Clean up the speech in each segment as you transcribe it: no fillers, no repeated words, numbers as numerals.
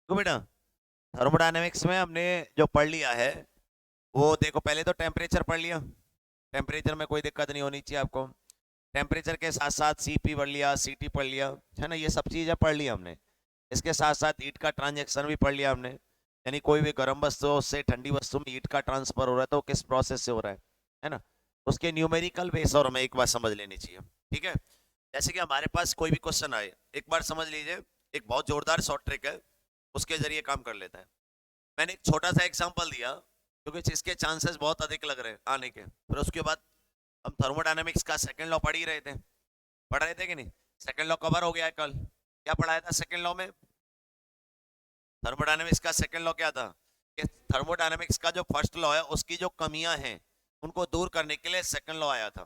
तो बेटा थर्मोडायनेमिक्स में हमने जो पढ़ लिया है वो देखो, पहले तो टेम्परेचर पढ़ लिया। टेम्परेचर में कोई दिक्कत नहीं होनी चाहिए आपको। टेम्परेचर के साथ साथ सीपी पढ़ लिया, सीटी पढ़ लिया, है ना, ये सब चीज़ें पढ़ ली हमने। इसके साथ साथ हीट का ट्रांजेक्शन भी पढ़ लिया हमने, यानी कोई भी गर्म वस्तु से ठंडी वस्तु में हीट का ट्रांसफर हो रहा है तो किस प्रोसेस से हो रहा है ना। उसके न्यूमेरिकल बेस और हमें एक बार समझ लेनी चाहिए। ठीक है, जैसे कि हमारे पास कोई भी क्वेश्चन आए, एक बार समझ लीजिए, एक बहुत जोरदार शॉर्ट ट्रिक है, उसके जरिए काम कर लेता है। मैंने एक छोटा सा एग्जांपल दिया क्योंकि इसके चांसेस बहुत अधिक लग रहे हैं आने के। फिर उसके बाद हम थर्मोडायनेमिक्स का सेकंड लॉ पढ़ ही रहे थे, पढ़ रहे थे कि नहीं? सेकंड लॉ कवर हो गया है कल। क्या पढ़ाया था सेकंड लॉ में? थर्मोडायनेमिक्स का सेकंड लॉ क्या था? कि थर्मोडायनेमिक्स का जो फर्स्ट लॉ है उसकी जो कमियां हैं उनको दूर करने के लिए सेकंड लॉ आया था।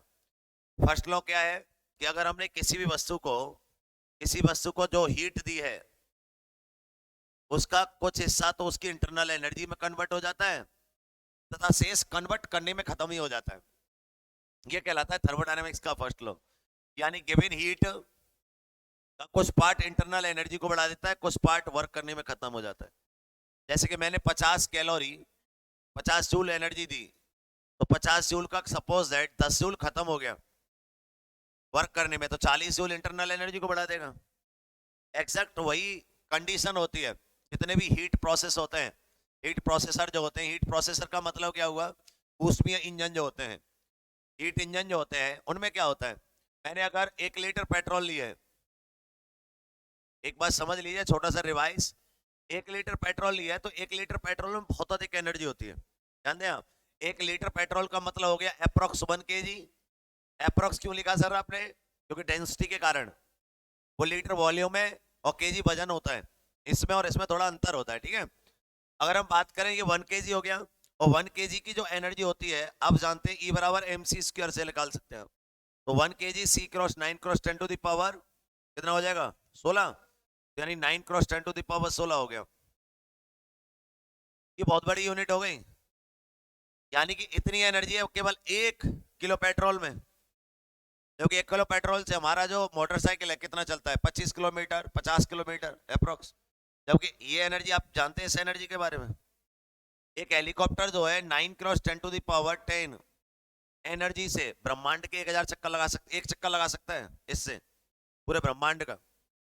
फर्स्ट लॉ क्या है कि अगर हमने किसी वस्तु को जो हीट दी है उसका कुछ हिस्सा तो उसकी इंटरनल एनर्जी में कन्वर्ट हो जाता है तथा शेष कन्वर्ट करने में खत्म ही हो जाता है। ये कहलाता है थर्मोडायनेमिक्स का फर्स्ट लॉ। यानी गिवन हीट का कुछ पार्ट इंटरनल एनर्जी को बढ़ा देता है, कुछ पार्ट वर्क करने में खत्म हो जाता है। जैसे कि मैंने 50 कैलोरी 50 जूल एनर्जी दी, तो 50 जूल का सपोज दैट 10 जूल खत्म हो गया वर्क करने में, तो 40 जूल इंटरनल एनर्जी को बढ़ा देगा। एग्जैक्ट वही कंडीशन होती है जितने भी हीट प्रोसेस होते हैं। हीट प्रोसेसर जो होते हैं, हीट प्रोसेसर का मतलब क्या हुआ? ऊष्मीय इंजन जो होते हैं, हीट इंजन जो होते हैं, उनमें क्या होता है? मैंने अगर 1 लीटर पेट्रोल लिया है, एक बात समझ लीजिए, छोटा सा रिवाइज। 1 लीटर पेट्रोल लिया है तो 1 लीटर पेट्रोल में बहुत अधिक एनर्जी होती है, ध्यान दें आप। 1 लीटर पेट्रोल का मतलब हो गया अप्रोक्स 1 kg। अप्रोक्स क्यों लिखा सर आपने? क्योंकि डेंसिटी के कारण। वो लीटर वॉल्यूम है और केजी वजन होता है, इसमें और इसमें थोड़ा अंतर होता है। ठीक है, अगर हम बात करें ये 1 kg हो गया, और 1 kg की जो एनर्जी होती है आप जानते हैं ई बराबर एम सी स्क्वायर से निकाल सकते हैं। तो 1 kg c cross 9 cross 10 to the power कितना हो जाएगा? 16, यानी 9 क्रॉस 10 टू द पावर 16 हो गया। ये बहुत बड़ी यूनिट हो गई, यानी कि इतनी एनर्जी है केवल 1 किलो पेट्रोल में। क्योंकि 1 किलो पेट्रोल से हमारा जो मोटरसाइकिल है कितना चलता है? 25 किलोमीटर, 50 किलोमीटर अप्रोक्स। जबकि ये एनर्जी आप जानते हैं इस एनर्जी के बारे में? एक हेलीकॉप्टर जो है 9 cross 10 to the power 10 energy से ब्रह्मांड के 1000 चक्कर लगा सकते, एक चक्कर लगा सकता है इससे पूरे ब्रह्मांड का।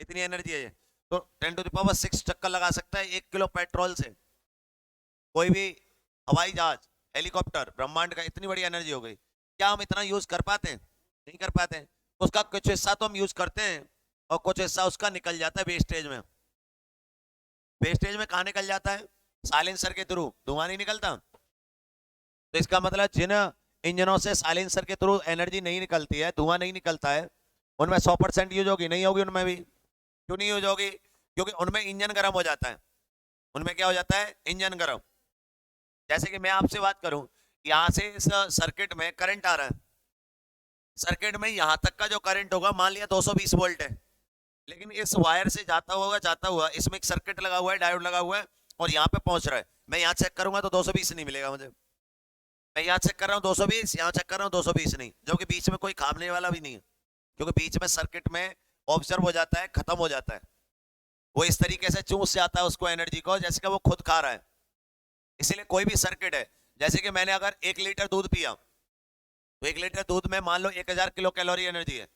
इतनी एनर्जी है ये। तो 10 टू द पावर 6 चक्कर लगा सकता है 1 किलो पेट्रोल से कोई भी हवाई जहाज, हेलीकॉप्टर। ब्रह्मांड का इतनी बड़ी एनर्जी हो गई, क्या हम इतना यूज कर पाते हैं? नहीं कर पाते हैं। उसका कुछ हिस्सा तो हम यूज करते हैं और कुछ हिस्सा उसका निकल जाता है वेस्टेज में। वेस्टेज में कहाँ निकल जाता है? साइलेंसर के थ्रू धुआं नहीं निकलता। तो इसका मतलब जिन इंजनों से साइलेंसर के थ्रू एनर्जी नहीं निकलती है, धुआं नहीं निकलता है, उनमें 100% यूज होगी? नहीं होगी उनमें भी। क्यों नहीं यूज होगी? क्योंकि उनमें इंजन गर्म हो जाता है। उनमें क्या हो जाता है? इंजन गर्म। जैसे कि मैं आपसे बात करूं, यहां से इस सर्किट में करंट आ रहा है, सर्किट में यहां तक का जो करंट होगा मान लिया 220 वोल्ट है, लेकिन इस वायर से जाता हुआ इसमें एक सर्किट लगा हुआ है, डायोड लगा हुआ है, और यहाँ पे पहुंच रहा है। मैं यहाँ चेक करूंगा तो 220 नहीं मिलेगा मुझे। मैं यहाँ चेक कर रहा हूँ 220, यहाँ चेक कर रहा हूँ 220 नहीं, जो कि बीच में कोई खामने वाला भी नहीं है, क्योंकि बीच में सर्किट में ऑब्जर्व हो जाता है, खत्म हो जाता है। वो इस तरीके से चूस जाता है उसको एनर्जी को जैसे कि वो खुद खा रहा है। इसीलिए कोई भी सर्किट है, जैसे कि मैंने अगर 1 लीटर दूध पिया, तो 1 लीटर दूध में मान लो 1000 किलो कैलोरी एनर्जी है,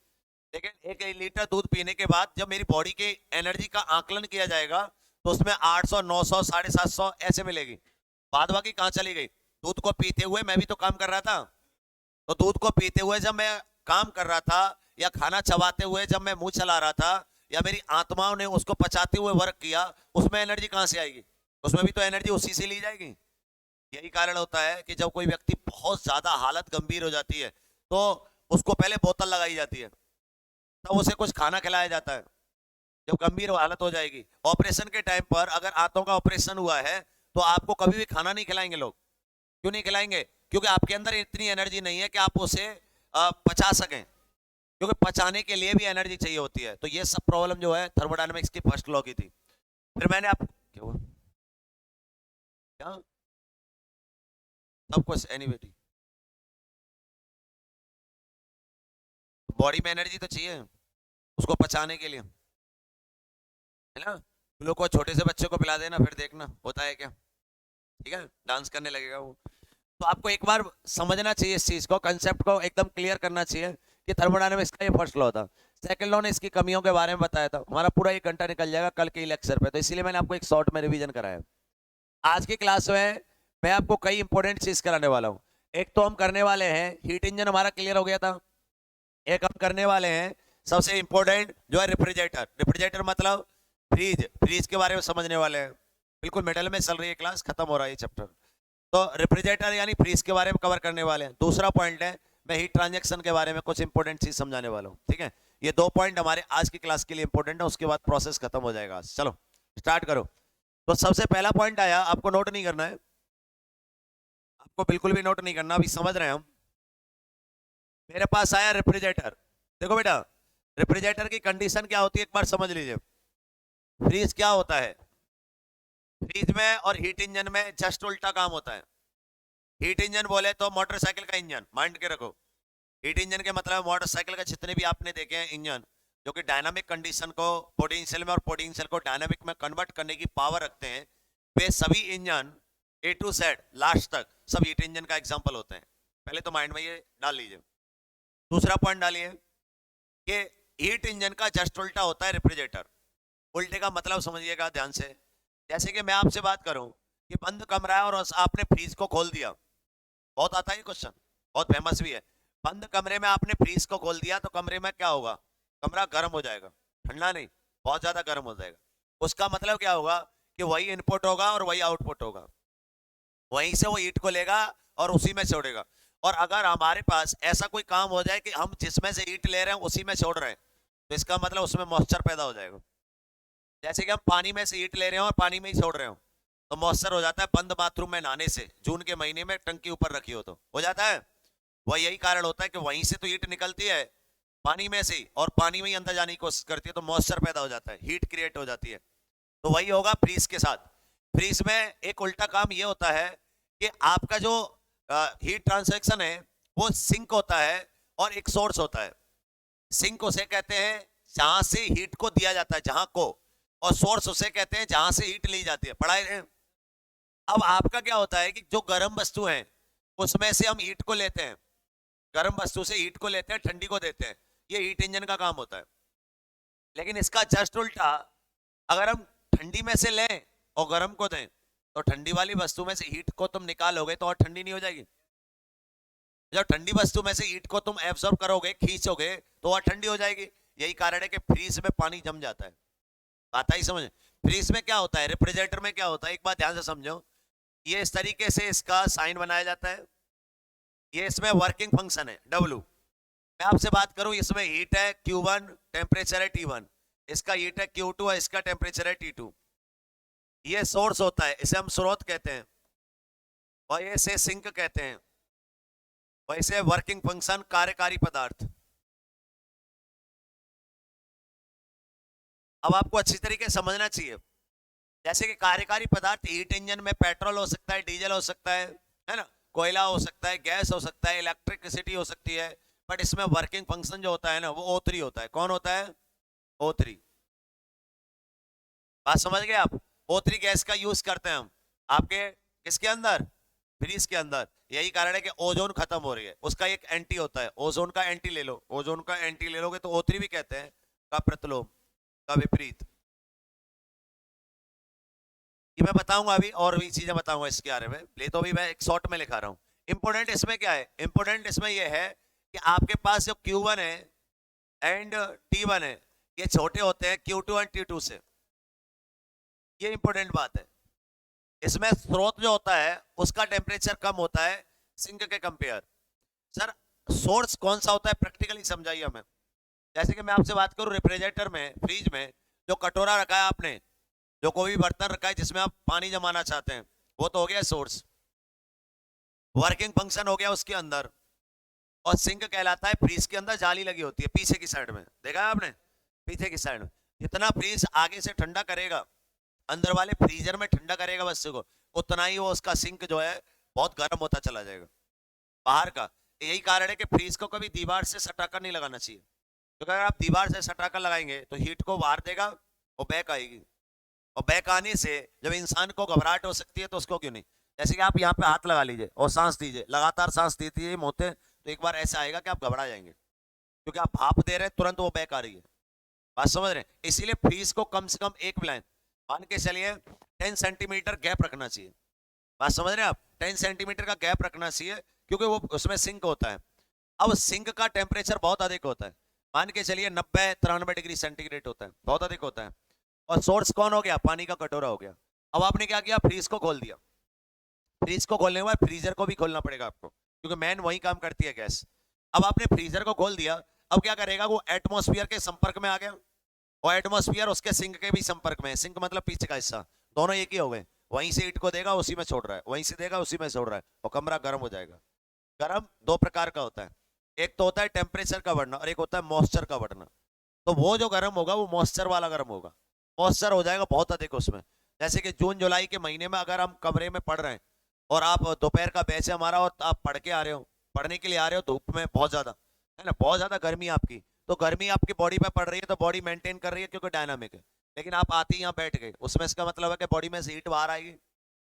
लेकिन 1 लीटर दूध पीने के बाद जब मेरी बॉडी की एनर्जी का आकलन किया जाएगा तो उसमें 800, 900, 750 ऐसे मिलेगी। बाद बाकी कहाँ चली गई? दूध को पीते हुए मैं भी तो काम कर रहा था, तो दूध को पीते हुए जब मैं काम कर रहा था, या खाना चबाते हुए जब मैं मुंह चला रहा था, या मेरी आत्माओं ने उसको पचाते हुए वर्क किया, उसमें एनर्जी कहाँ से आएगी? उसमें भी तो एनर्जी उसी से ली जाएगी। यही कारण होता है कि जब कोई व्यक्ति बहुत ज्यादा हालत गंभीर हो जाती है तो उसको पहले बोतल लगाई जाती है, तब उसे कुछ खाना खिलाया जाता है। जब गंभीर हालत हो जाएगी, ऑपरेशन के टाइम पर अगर आंतों का ऑपरेशन हुआ है तो आपको कभी भी खाना नहीं खिलाएंगे लोग। क्यों नहीं खिलाएंगे? क्योंकि आपके अंदर इतनी एनर्जी नहीं है कि आप उसे पचा सकें, क्योंकि पचाने के लिए भी एनर्जी चाहिए होती है। तो ये सब प्रॉब्लम जो है थर्मोडायनेमिक्स की फर्स्ट लॉ की थी। फिर मैंने आप क्या हुआ? क्या? सब कुछ एनीवेटी, बॉडी में एनर्जी तो चाहिए उसको पचाने के लिए, है ना। ग्लूकोज छोटे से बच्चे को पिला देना, फिर देखना होता है क्या। ठीक है, डांस करने लगेगा वो। तो आपको एक बार समझना चाहिए इस चीज को, कंसेप्ट को एकदम क्लियर करना चाहिए कि थर्मोडायनामिक्स का ये फर्स्ट लॉ था। सेकंड लॉ ने इसकी कमियों के बारे में बताया था। हमारा पूरा 1 घंटा निकल जाएगा कल के लेक्चर पे, तो इसीलिए मैंने आपको एक शॉर्ट में रिवीजन कराया। आज की क्लास में मैं आपको कई इंपॉर्टेंट चीज कराने वाला हूँ। एक तो हम करने वाले हैं हीट इंजन, हमारा क्लियर हो गया था। एक हम करने वाले हैं सबसे इंपॉर्टेंट जो है रेफ्रिजरेटर। रेफ्रिजरेटर मतलब फ्रीज, फ्रीज के बारे में समझने वाले हैं। बिल्कुल मिडल में चल रही है क्लास, खत्म हो रहा है ये चैप्टर। तो रेफ्रिजरेटर यानी फ्रीज के बारे में कवर करने वाले हैं। दूसरा पॉइंट है मैं हीट ट्रांजैक्शन के बारे में कुछ इंपॉर्टेंट चीज समझाने वाला हूँ। ठीक है, ये 2 पॉइंट हमारे आज की क्लास के लिए इंपॉर्टेंट है, उसके बाद प्रोसेस खत्म हो जाएगा। चलो स्टार्ट करो। तो सबसे पहला पॉइंट आया, आपको नोट नहीं करना है, आपको बिल्कुल भी नोट नहीं करना, अभी समझ रहे हैं हम। मेरे पास आया रेफ्रिजरेटर। देखो बेटा, रेफ्रिजरेटर की कंडीशन क्या होती है एक बार समझ लीजिए। फ्रीज क्या होता है, फ्रीज में और हीट इंजन में जस्ट उल्टा काम होता है। हीट इंजन बोले तो मोटरसाइकिल का इंजन, माइंड के रखो। हीट इंजन के मतलब मोटरसाइकिल का जितने भी आपने देखे हैं इंजन, जो कि डायनामिक कंडीशन को पोटेंशियल में और पोटेंशियल को डायनामिक में कन्वर्ट करने की पावर रखते हैं, वे सभी engine A to Z last तक सब हीट इंजन का एग्जांपल होते हैं। पहले तो माइंड में ये डाल लीजिए। दूसरा पॉइंट डालिए कि हीट इंजन का जस्ट उल्टा होता है रेफ्रिजरेटर। उल्टे का मतलब समझिएगा ध्यान से। जैसे कि मैं आपसे बात करूं कि बंद कमरा है और आपने फ्रीज को खोल दिया, बहुत आता है क्वेश्चन, बहुत फेमस भी है। बंद कमरे में आपने फ्रीज को खोल दिया तो कमरे में क्या होगा, कमरा गर्म हो जाएगा, ठंडा नहीं, बहुत ज्यादा गर्म हो जाएगा। उसका मतलब क्या होगा कि वही इनपुट होगा और वही आउटपुट होगा, वहीं से वो हीट को लेगा और उसी में छोड़ेगा। और अगर हमारे पास ऐसा कोई काम हो जाए कि हम जिसमें से हीट ले रहे हैं उसी में छोड़ रहे हैं, तो इसका मतलब उसमें मॉइस्चर पैदा हो जाएगा। जैसे कि हम पानी में से हीट ले रहे हो और पानी में ही छोड़ रहे हो, तो मॉइस्चर हो जाता है बंद बाथरूम में नहाने से। जून के महीने में टंकी ऊपर रखी हो तो हो जाता है। वह यही कारण होता है कि वहीं से तो हीट निकलती है पानी में से, और पानी में ही अंदर जाने की कोशिश करती है, तो मॉइस्चर पैदा हो जाता है, हीट क्रिएट हो जाती है। तो वही होगा फ्रीज के साथ। फ्रीज में एक उल्टा काम ये होता है कि आपका जो हीट ट्रांसलेशन है वो सिंक होता है और एक सोर्स होता है। सिंक उसे कहते हैं जहां से हीट को दिया जाता है, जहां को, और सोर्स उसे कहते हैं जहां से हीट ली जाती है। पढ़ाई रहे। अब आपका क्या होता है कि जो गर्म वस्तु है उसमें से हम हीट को लेते हैं, गर्म वस्तु से हीट को लेते हैं, ठंडी को देते हैं। ये हीट इंजन का काम होता है। लेकिन इसका जस्ट उल्टा, अगर हम ठंडी में से लें और गर्म को दें, तो ठंडी वाली वस्तु में से हीट को तुम निकालोगे तो और ठंडी नहीं हो जाएगी। जब ठंडी वस्तु में से हीट को तुम एब्जॉर्ब करोगे, खींचोगे, तो और ठंडी हो जाएगी। यही कारण है कि फ्रीज में पानी जम जाता है। आता ही समझ। फ्रीज में क्या होता है, रेफ्रिजरेटर में क्या होता है, एक बात ध्यान से समझो। ये इस तरीके से इसका साइन बनाया जाता है, ये इसमें वर्किंग फंक्शन है W। मैं आपसे बात करूं, इसमें हीट है Q1, टेम्परेचर है T1, इसका हीट है Q2 है, इसका टेम्परेचर है T2। ये सोर्स होता है, इसे हम स्रोत कहते हैं, और ये इसे सिंक कहते हैं, और इसे वर्किंग फंक्शन, कार्यकारी पदार्थ। अब आपको अच्छी तरीके से समझना चाहिए। जैसे कि कार्यकारी पदार्थ हीट इंजन में पेट्रोल हो सकता है, डीजल हो सकता है ना, कोयला हो सकता है, गैस हो सकता है, इलेक्ट्रिसिटी हो सकती है। बट इसमें वर्किंग फंक्शन जो होता है ना, वो O3 होता है। कौन होता है, O3। बात समझ गए आप। O3 गैस का यूज करते हैं हम आपके किसके अंदर, फ्रीज के अंदर। यही कारण है कि ओजोन खत्म हो रही है, उसका एक एंटी होता है। ओजोन का एंटी ले लो, ओजोन का एंटी ले लोगे तो O3 भी कहते हैं, का प्रतिलोम, का विपरीत। ये मैं बताऊंगा अभी, और भी चीजें बताऊंगा इसके बारे में, ले तो अभी मैं एक शॉर्ट में लिखा रहा हूं। इंपोर्टेंट इसमें क्या है, इंपोर्टेंट इसमें यह है कि आपके पास जो Q1 है एंड T1 है, ये छोटे होते हैं Q2 एंड T2 से। ये इंपोर्टेंट बात है। इसमें स्रोत जो होता है उसका टेम्परेचर कम होता है सिंक के कंपेयर। सर सोर्स कौन सा होता है, प्रैक्टिकली समझाइए हमें। जैसे कि मैं आपसे बात करूं, रेफ्रिजरेटर में, फ्रिज में जो कटोरा रखा है आपने, जो कोई भी बर्तन रखा है जिसमें आप पानी जमाना चाहते हैं, वो तो हो गया सोर्स, वर्किंग फंक्शन हो गया उसके अंदर। और सिंक कहलाता है, फ्रीज के अंदर जाली लगी होती है पीछे की साइड में, देखा है आपने, पीछे की साइड में। जितना फ्रीज आगे से ठंडा करेगा, अंदर वाले फ्रीजर में ठंडा करेगा वस्तु को, उतना ही वो उसका सिंक जो है बहुत गर्म होता चला जाएगा बाहर का। यही कारण है कि फ्रीज को कभी दीवार से सटाकर नहीं लगाना चाहिए, क्योंकि अगर आप दीवार से सटाकर लगाएंगे तो हीट को बाहर देगा, वो बैक आएगी, और बैक आने से जब इंसान को घबराहट हो सकती है तो उसको क्यों नहीं। जैसे कि आप यहाँ पे हाथ लगा लीजिए और सांस दीजिए, लगातार सांस देती है मोते, तो एक बार ऐसा आएगा कि आप घबरा जाएंगे, क्योंकि आप भाप दे रहे हैं, तुरंत वो बैक आ रही है। बात समझ रहे हैं? इसीलिए फ्रीज को कम से कम एक लाइन मान के चलिए 10 सेंटीमीटर गैप रखना चाहिए। बात समझ रहे हैं आप? 10 सेंटीमीटर का गैप रखना चाहिए, क्योंकि वो उसमें सिंक होता है। अब सिंक का टेम्परेचर बहुत अधिक होता है, मान के चलिए 90-93 डिग्री सेंटीग्रेड होता है, बहुत अधिक होता है। और सोर्स कौन हो गया? पानी का कटोरा हो गया। अब आपने क्या किया? फ्रीज को खोल दिया। फ्रीज को खोलने के बाद फ्रीजर को भी खोलना पड़ेगा आपको, क्योंकि मैन वही काम करती है, गैस। अब आपने फ्रीजर को खोल दिया, अब क्या करेगा? वो एटमॉस्फेयर के संपर्क में आ गया, और एटमॉस्फेयर उसके सिंक के भी संपर्क में है। सिंक मतलब पीछे का हिस्सा, दोनों एक ही हो गए। वहीं से ईंट को देगा, उसी में छोड़ रहा है, वहीं से देगा, उसी में छोड़ रहा है, और कमरा गर्म हो जाएगा। गर्म दो प्रकार का होता है, एक तो होता है टेम्परेचर का बढ़ना, और एक होता है मॉइस्चर का बढ़ना। तो वो जो गर्म होगा वो मॉइस्चर वाला गर्म होगा, मॉइस्चर हो जाएगा बहुत अधिक उसमें। जैसे कि जून जुलाई के महीने में अगर हम कमरे में पढ़ रहे हैं, और आप दोपहर का बैच है हमारा, और आप पढ़ के आ रहे हो, पढ़ने के लिए आ रहे हो धूप में, बहुत ज्यादा है ना, बहुत ज्यादा गर्मी आपकी, तो गर्मी आपकी बॉडी पे पड़ रही है, तो बॉडी मेंटेन कर रही है क्योंकि डायनामिक है। लेकिन आप आते ही यहाँ बैठ गए, उसमें इसका मतलब है कि बॉडी में से हीट बाहर आएगी,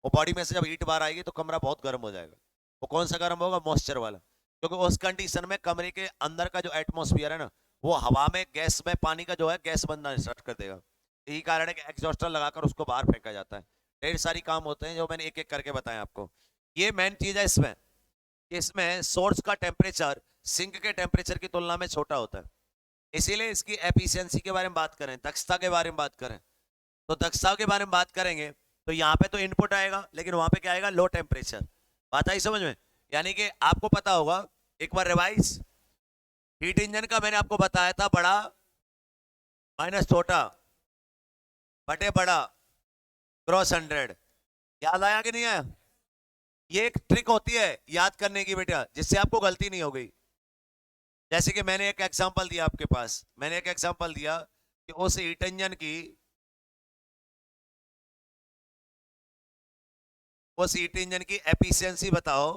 और बॉडी में से जब हीट बाहर आएगी तो कमरा बहुत गर्म हो जाएगा। वो कौन सा गर्म होगा? मॉइस्चर वाला। क्योंकि उस कंडीशन में कमरे के अंदर का जो एटमॉस्फेयर है ना, वो हवा में गैस में पानी का जो है गैस बनना स्टार्ट कर देगा। यही कारण है कि एग्जॉस्टर लगाकर उसको बाहर फेंका जाता है। ढेर सारी काम होते हैं जो मैंने एक एक करके बताया आपको। ये मेन चीज है इसमें, इसमें सोर्स का टेम्परेचर सिंक के टेम्परेचर की तुलना में छोटा होता है। इसीलिए इसकी एफिशिएंसी के बारे में बात करें, दक्षता के बारे में बात करें, तो दक्षता के बारे में बात करेंगे तो यहाँ पे तो इनपुट आएगा, लेकिन वहां पे क्या आएगा? Low temperature. बात आई समझ में? यानी कि आपको पता होगा, एक बार रिवाइज, हीट इंजन का मैंने आपको बताया था, बड़ा माइनस छोटा बटे बड़ा क्रॉस 100। याद आया कि नहीं आया? ये एक ट्रिक होती है याद करने की बेटा, जिससे आपको गलती नहीं हो गई। जैसे कि मैंने एक एग्जांपल दिया आपके पास, मैंने एक एग्जांपल दिया कि उस हीट इंजन की, उस हीट इंजन की एफिशिएंसी बताओ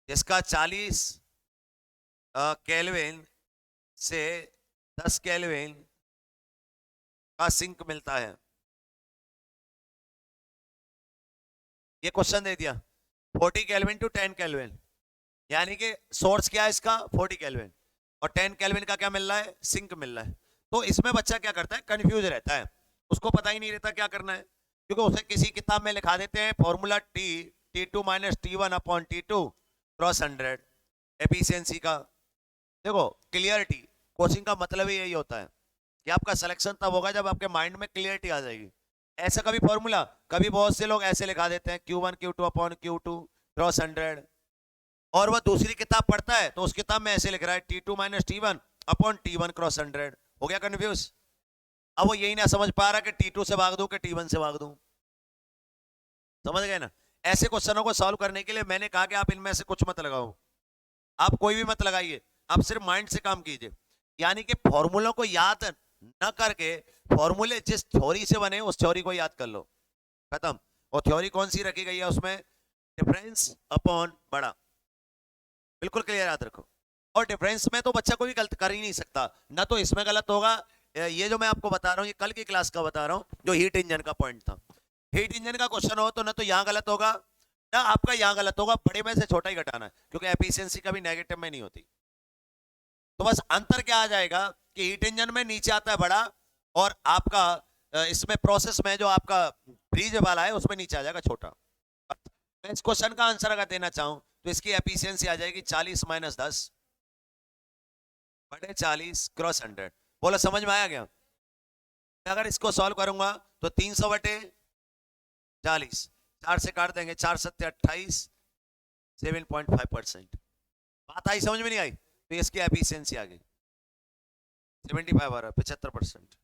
जिसका 40 केल्विन से 10 केल्विन का सिंक मिलता है। ये क्वेश्चन दे दिया, 40 केल्विन टू 10 केल्विन, यानी कि सोर्स क्या है इसका? 40 केल्विन, और 10 केल्विन का क्या मिल रहा है? सिंक मिल रहा है। तो इसमें बच्चा क्या करता है? कंफ्यूज रहता है, उसको पता ही नहीं रहता क्या करना है, क्योंकि उसे किसी किताब में लिखा देते हैं formula T2 minus T1 upon T2 cross 100 efficiency का। देखो, क्लियरिटी कोचिंग का मतलब ही यही होता है कि आपका सिलेक्शन तब होगा जब आपके माइंड में क्लियरिटी आ जाएगी। ऐसा कभी फॉर्मूला, कभी बहुत से लोग ऐसे लिखा देते हैं Q1 Q2 upon Q2 cross 100, और वह दूसरी किताब पढ़ता है तो उस किताब में ऐसे लिख रहा है T2 minus T1 upon T1 cross 100। हो गया कंफ्यूज? अब वो यही ना समझ पा रहा कि T2 से भाग दूं कि T1 से भाग दूं। समझ गए ना? ऐसे क्वेश्चनों को सॉल्व करने के लिए मैंने कहा कि आप इनमें से कुछ मत लगाओ, आप कोई भी मत लगाइए, आप सिर्फ माइंड से काम कीजिए। यानी कि फॉर्मूलों को याद न करके, फॉर्मूले जिस थ्योरी से बने उस थ्योरी को याद कर लो, खत्म। और थ्योरी कौन सी रखी गई है उसमें? डिफरेंस अपॉन बड़ा। बिल्कुल क्लियर याद रखो। और डिफरेंस में तो बच्चा कोई गलत कर ही नहीं सकता, ना तो इसमें गलत होगा। ये जो मैं आपको बता रहा हूँ, ये कल की क्लास का बता रहा हूँ, जो हीट इंजन का पॉइंट था। हीट इंजन का क्वेश्चन हो तो ना तो यहाँ गलत होगा, ना आपका यहाँ गलत होगा, बड़े में से छोटा ही घटाना है, क्योंकि एफिशिएंसी कभी नेगेटिव में नहीं होती। तो बस अंतर क्या आ जाएगा कि हीट इंजन में नीचे आता है बड़ा, और आपका इसमें प्रोसेस में जो आपका फ्रीज वाला है उसमें नीचे आ जाएगा छोटा। मैं इस क्वेश्चन का आंसर अगर देना चाहूं तो इसकी एफिशिएंसी आ जाएगी 40 माइनस 10 बटे 40 क्रॉस 100। बोलो समझ में आया क्या? मैं अगर इसको सॉल्व करूंगा तो 300 बटे 40, 4 से काट देंगे, 4 सत्ते 28, 7.5%। बात आई समझ में? नहीं आई? तो इसकी एफिशिएंसी आ गई 75 आ रहा है, 75%,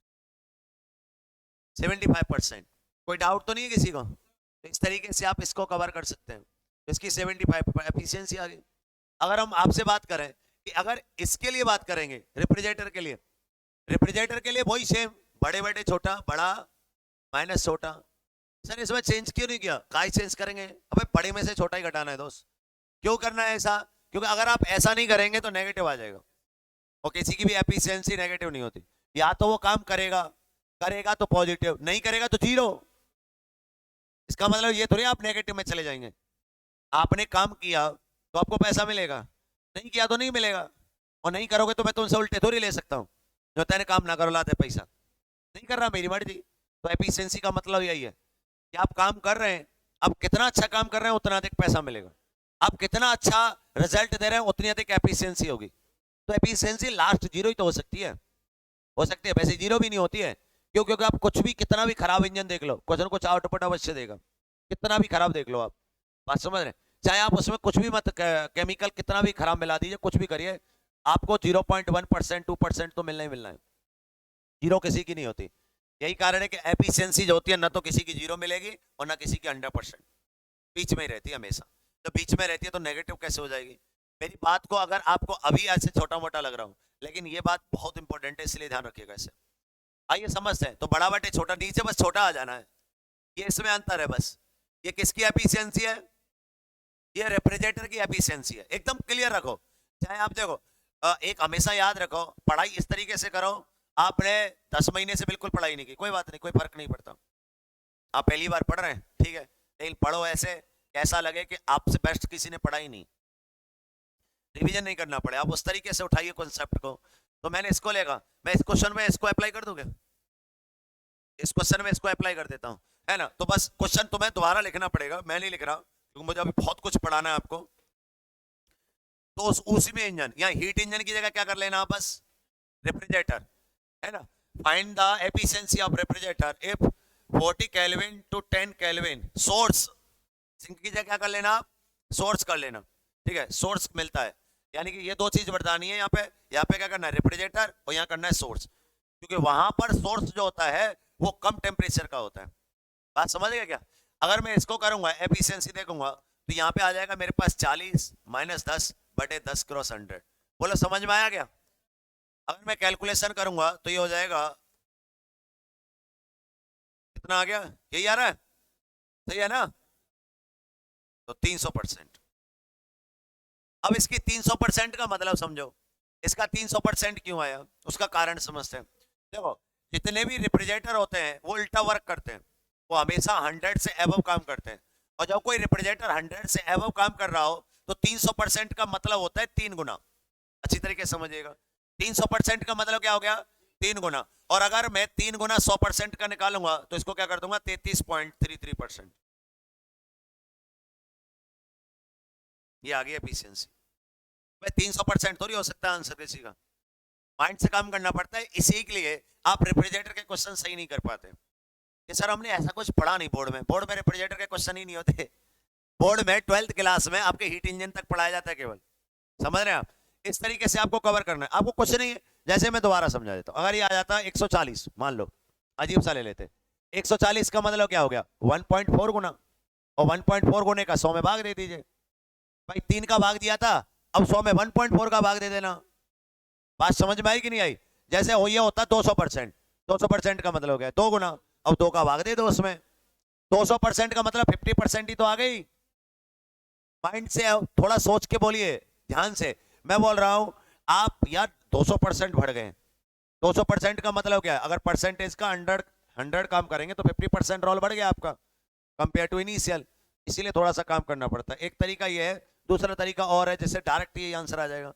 75%। कोई डाउट तो नहीं है किसी को? तो इस तरीके से आप इसको कवर कर सकते हैं। तो इसकी 75 एफिशिएंसी आ गई। अगर हम आपसे बात करें कि अगर इसके लिए बात करेंगे, रेफ्रिजरेटर के लिए, रेफ्रिजरेटर के लिए वही सेम, बड़े बड़े छोटा, बड़ा माइनस छोटा। सर इसमें चेंज क्यों नहीं किया? काहे चेंज करेंगे? अबे बड़े में से छोटा ही घटाना है दोस्त। क्यों करना है ऐसा? क्योंकि अगर आप ऐसा नहीं करेंगे तो नेगेटिव आ जाएगा, और किसी की भी एफिशिएंसी नेगेटिव नहीं होती। या तो वो काम करेगा, करेगा तो पॉजिटिव, नहीं करेगा तो जीरो। इसका मतलब ये थोड़ी आप नेगेटिव में चले जाएंगे। आपने काम किया तो आपको पैसा मिलेगा, नहीं किया तो नहीं मिलेगा। और नहीं करोगे तो मैं तो उनसे उल्टे थोड़ी ले सकता हूँ, जो तेने काम ना करो लाते पैसा। नहीं कर रहा, मेरी मर्जी। तो एफिशिएंसी का मतलब यही है कि आप काम कर रहे हैं, आप कितना अच्छा काम कर रहे हैं उतना अधिक पैसा मिलेगा। आप कितना अच्छा रिजल्ट दे रहे हैं उतनी अधिक एफिशिएंसी होगी। तो एफिशिएंसी लास्ट जीरो ही तो हो सकती है, हो सकती है, वैसे जीरो भी नहीं होती है। क्यों? क्योंकि आप कुछ भी, कितना भी खराब इंजन देख लो, कुछ ना कुछ आउटपुट अवश्य देगा। कितना भी खराब देख लो आप, बात समझ रहे हैं? चाहे आप उसमें कुछ भी मत, केमिकल कितना भी खराब मिला दीजिए, कुछ भी करिए, आपको 0.1% 2% तो मिलना ही मिलना है। जीरो किसी की नहीं होती। यही कारण है कि एफिशिएंसी जो होती है ना तो किसी की जीरो मिलेगी और ना किसी की 100%, बीच में ही रहती है हमेशा। तो बीच में रहती है तो नेगेटिव कैसे हो जाएगी? मेरी बात को अगर आपको अभी ऐसे छोटा मोटा लग रहा हूं, लेकिन ये बात बहुत इंपॉर्टेंट है, इसलिए ध्यान रखिएगा इसे। आइए समझते हैं। तो बड़ा बटे छोटा, नीचे बस छोटा आ जाना है, ये इसमें अंतर है बस। ये किसकी एफिशिएंसी है? ये रेफ्रिजरेटर की एफिशिएंसी है। एकदम क्लियर रखो। चाहे आप देखो, एक हमेशा याद रखो, पढ़ाई इस तरीके से करो। आपने 10 महीने से बिल्कुल पढ़ाई नहीं की, कोई बात नहीं, कोई फर्क नहीं पड़ता। आप पहली बार पढ़ रहे हैं, ठीक है, लेकिन पढ़ो ऐसे कैसा लगे कि आपसे बेस्ट किसी ने पढ़ाई नहीं, रिवीजन नहीं करना पड़े। आप उस तरीके से उठाइए कॉन्सेप्ट को। तो मैंने इसको लेगा, मैं इस क्वेश्चन में इसको अप्लाई कर दूंगा, इस क्वेश्चन में इसको अप्लाई कर देता हूं, है ना? तो बस क्वेश्चन तुम्हें दोबारा लिखना पड़ेगा, मैं नहीं लिख रहा क्योंकि मुझे अभी बहुत कुछ पढ़ाना है आपको। तो उसी में इंजन, या हीट इंजन की जगह क्या कर लेना, बस रेफ्रिजरेटर, है ना? Find the efficiency of refrigerator if 40 kelvin to 10 kelvin source. Sink की जगह क्या कर लेना, सोर्स कर लेना, ठीक है? सोर्स मिलता है, यानी कि ये दो चीज बतानी है। यहाँ पे क्या करना है, रेफ्रिजरेटर, और यहाँ करना है सोर्स। क्योंकि वहां पर सोर्स जो होता है वो कम टेम्परेचर का होता है। बात समझ गए क्या? अगर मैं इसको करूंगा, एफिशिएंसी देखूंगा, तो यहाँ पे आ जाएगा मेरे पास 40 - 10 बटे 10 क्रॉस 100। बोलो समझ में आया क्या? अगर मैं कैलकुलेशन करूंगा तो ये हो जाएगा, कितना आ गया, यही आ रहा है, सही है ना? तो 300%। अब इसकी 300% का मतलब समझो, इसका 300% क्यों आया, उसका कारण समझते हैं। देखो, जितने भी रेफ्रिजरेटर होते हैं वो उल्टा वर्क करते हैं, वो हमेशा 100 से एबव काम करते हैं। और जब कोई रेफ्रिजरेटर 100 से एबव काम कर रहा हो तो 300% का मतलब होता है 3 गुना। अच्छी तरीके से समझिएगा, 300% का मतलब क्या हो गया, 3 गुना। और अगर मैं 3 गुना 100% का निकालूंगा तो इसको क्या कर दूंगा, 33.33%। ये आ गई एफिशिएंसी। भाई 300% थोड़ी हो सकता है आंसर किसी का, माइंड से काम करना पड़ता है। इसी के लिए आप रेफ्रिजरेटर के क्वेश्चन सही नहीं कर पाते कि सर हमने ऐसा कुछ पढ़ा नहीं बोर्ड में। बोर्ड में रेफ्रिजरेटर के क्वेश्चन ही नहीं होते। बोर्ड में 12th क्लास में आपके हीट इंजन तक पढ़ाया जाता है केवल, समझ रहे हैं आप? इस तरीके से आपको कवर करना है, आपको कुछ नहीं है। जैसे मैं दोबारा समझा देता हूं, अगर ये आ जाता 140, मान लो, अजीब सा ले लेते, 140 का मतलब क्या हो गया, 1.4 गुना, और 1.4 गुने का 100 में भाग दे दीजिए। भाई 3 का भाग दिया था, अब 100 में 1.4 का भाग दे देना। बात समझ में आई कि नहीं आई? जैसे हो ये होता 200%, 200% का मतलब हो गया 2 गुना, अब 2 का भाग दे दो उसमें। 200% का मतलब 50% ही तो आ गई। माइंड से थोड़ा सोच के बोलिए, ध्यान से। मैं बोल रहा हूं आप यार 200% बढ़ गए। 200% का मतलब क्या है, अगर परसेंटेज का 100 काम करेंगे तो 50% रोल बढ़ गया आपका कंपेयर टू इनिशियल। इसीलिए थोड़ा सा काम करना पड़ता है। एक तरीका ये है, दूसरा तरीका और है जिससे डायरेक्ट ये आंसर आ जाएगा,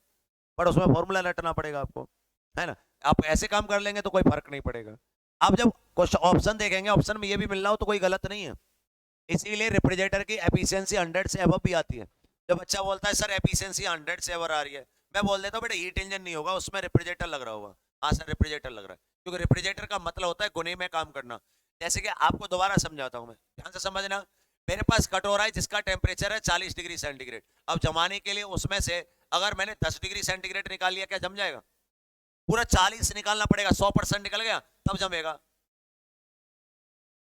पर उसमें फॉर्मूला रटना पड़ेगा आपको, है ना? आप ऐसे काम कर लेंगे तो कोई फर्क नहीं पड़ेगा। आप जब ऑप्शन देखेंगे, ऑप्शन में ये भी मिल रहा हो तो कोई गलत नहीं है। इसीलिए रेफ्रिजरेटर की एफिशिएंसी 100 से अबव भी आती है। जब बच्चा बोलता है सर एफिशिएंसी 100 से अबव आ रही है, मैं बोल देता हूँ बेटा हीट इंजन नहीं होगा, उसमें रेफ्रिजरेटर लग रहा होगा। हाँ सर रेफ्रिजरेटर लग रहा है, क्योंकि रेफ्रिजरेटर का मतलब होता है गुने में काम करना। जैसे कि आपको दोबारा समझाता हूँ मैं, ध्यान से समझना। मेरे पास कटोरा है जिसका टेम्परेचर है 40 डिग्री सेंटीग्रेड। अब जमाने के लिए उसमें से अगर मैंने 10 डिग्री सेंटीग्रेड निकाल लिया, क्या जम जाएगा? पूरा 40 निकालना पड़ेगा, 100% निकल गया तब जमेगा।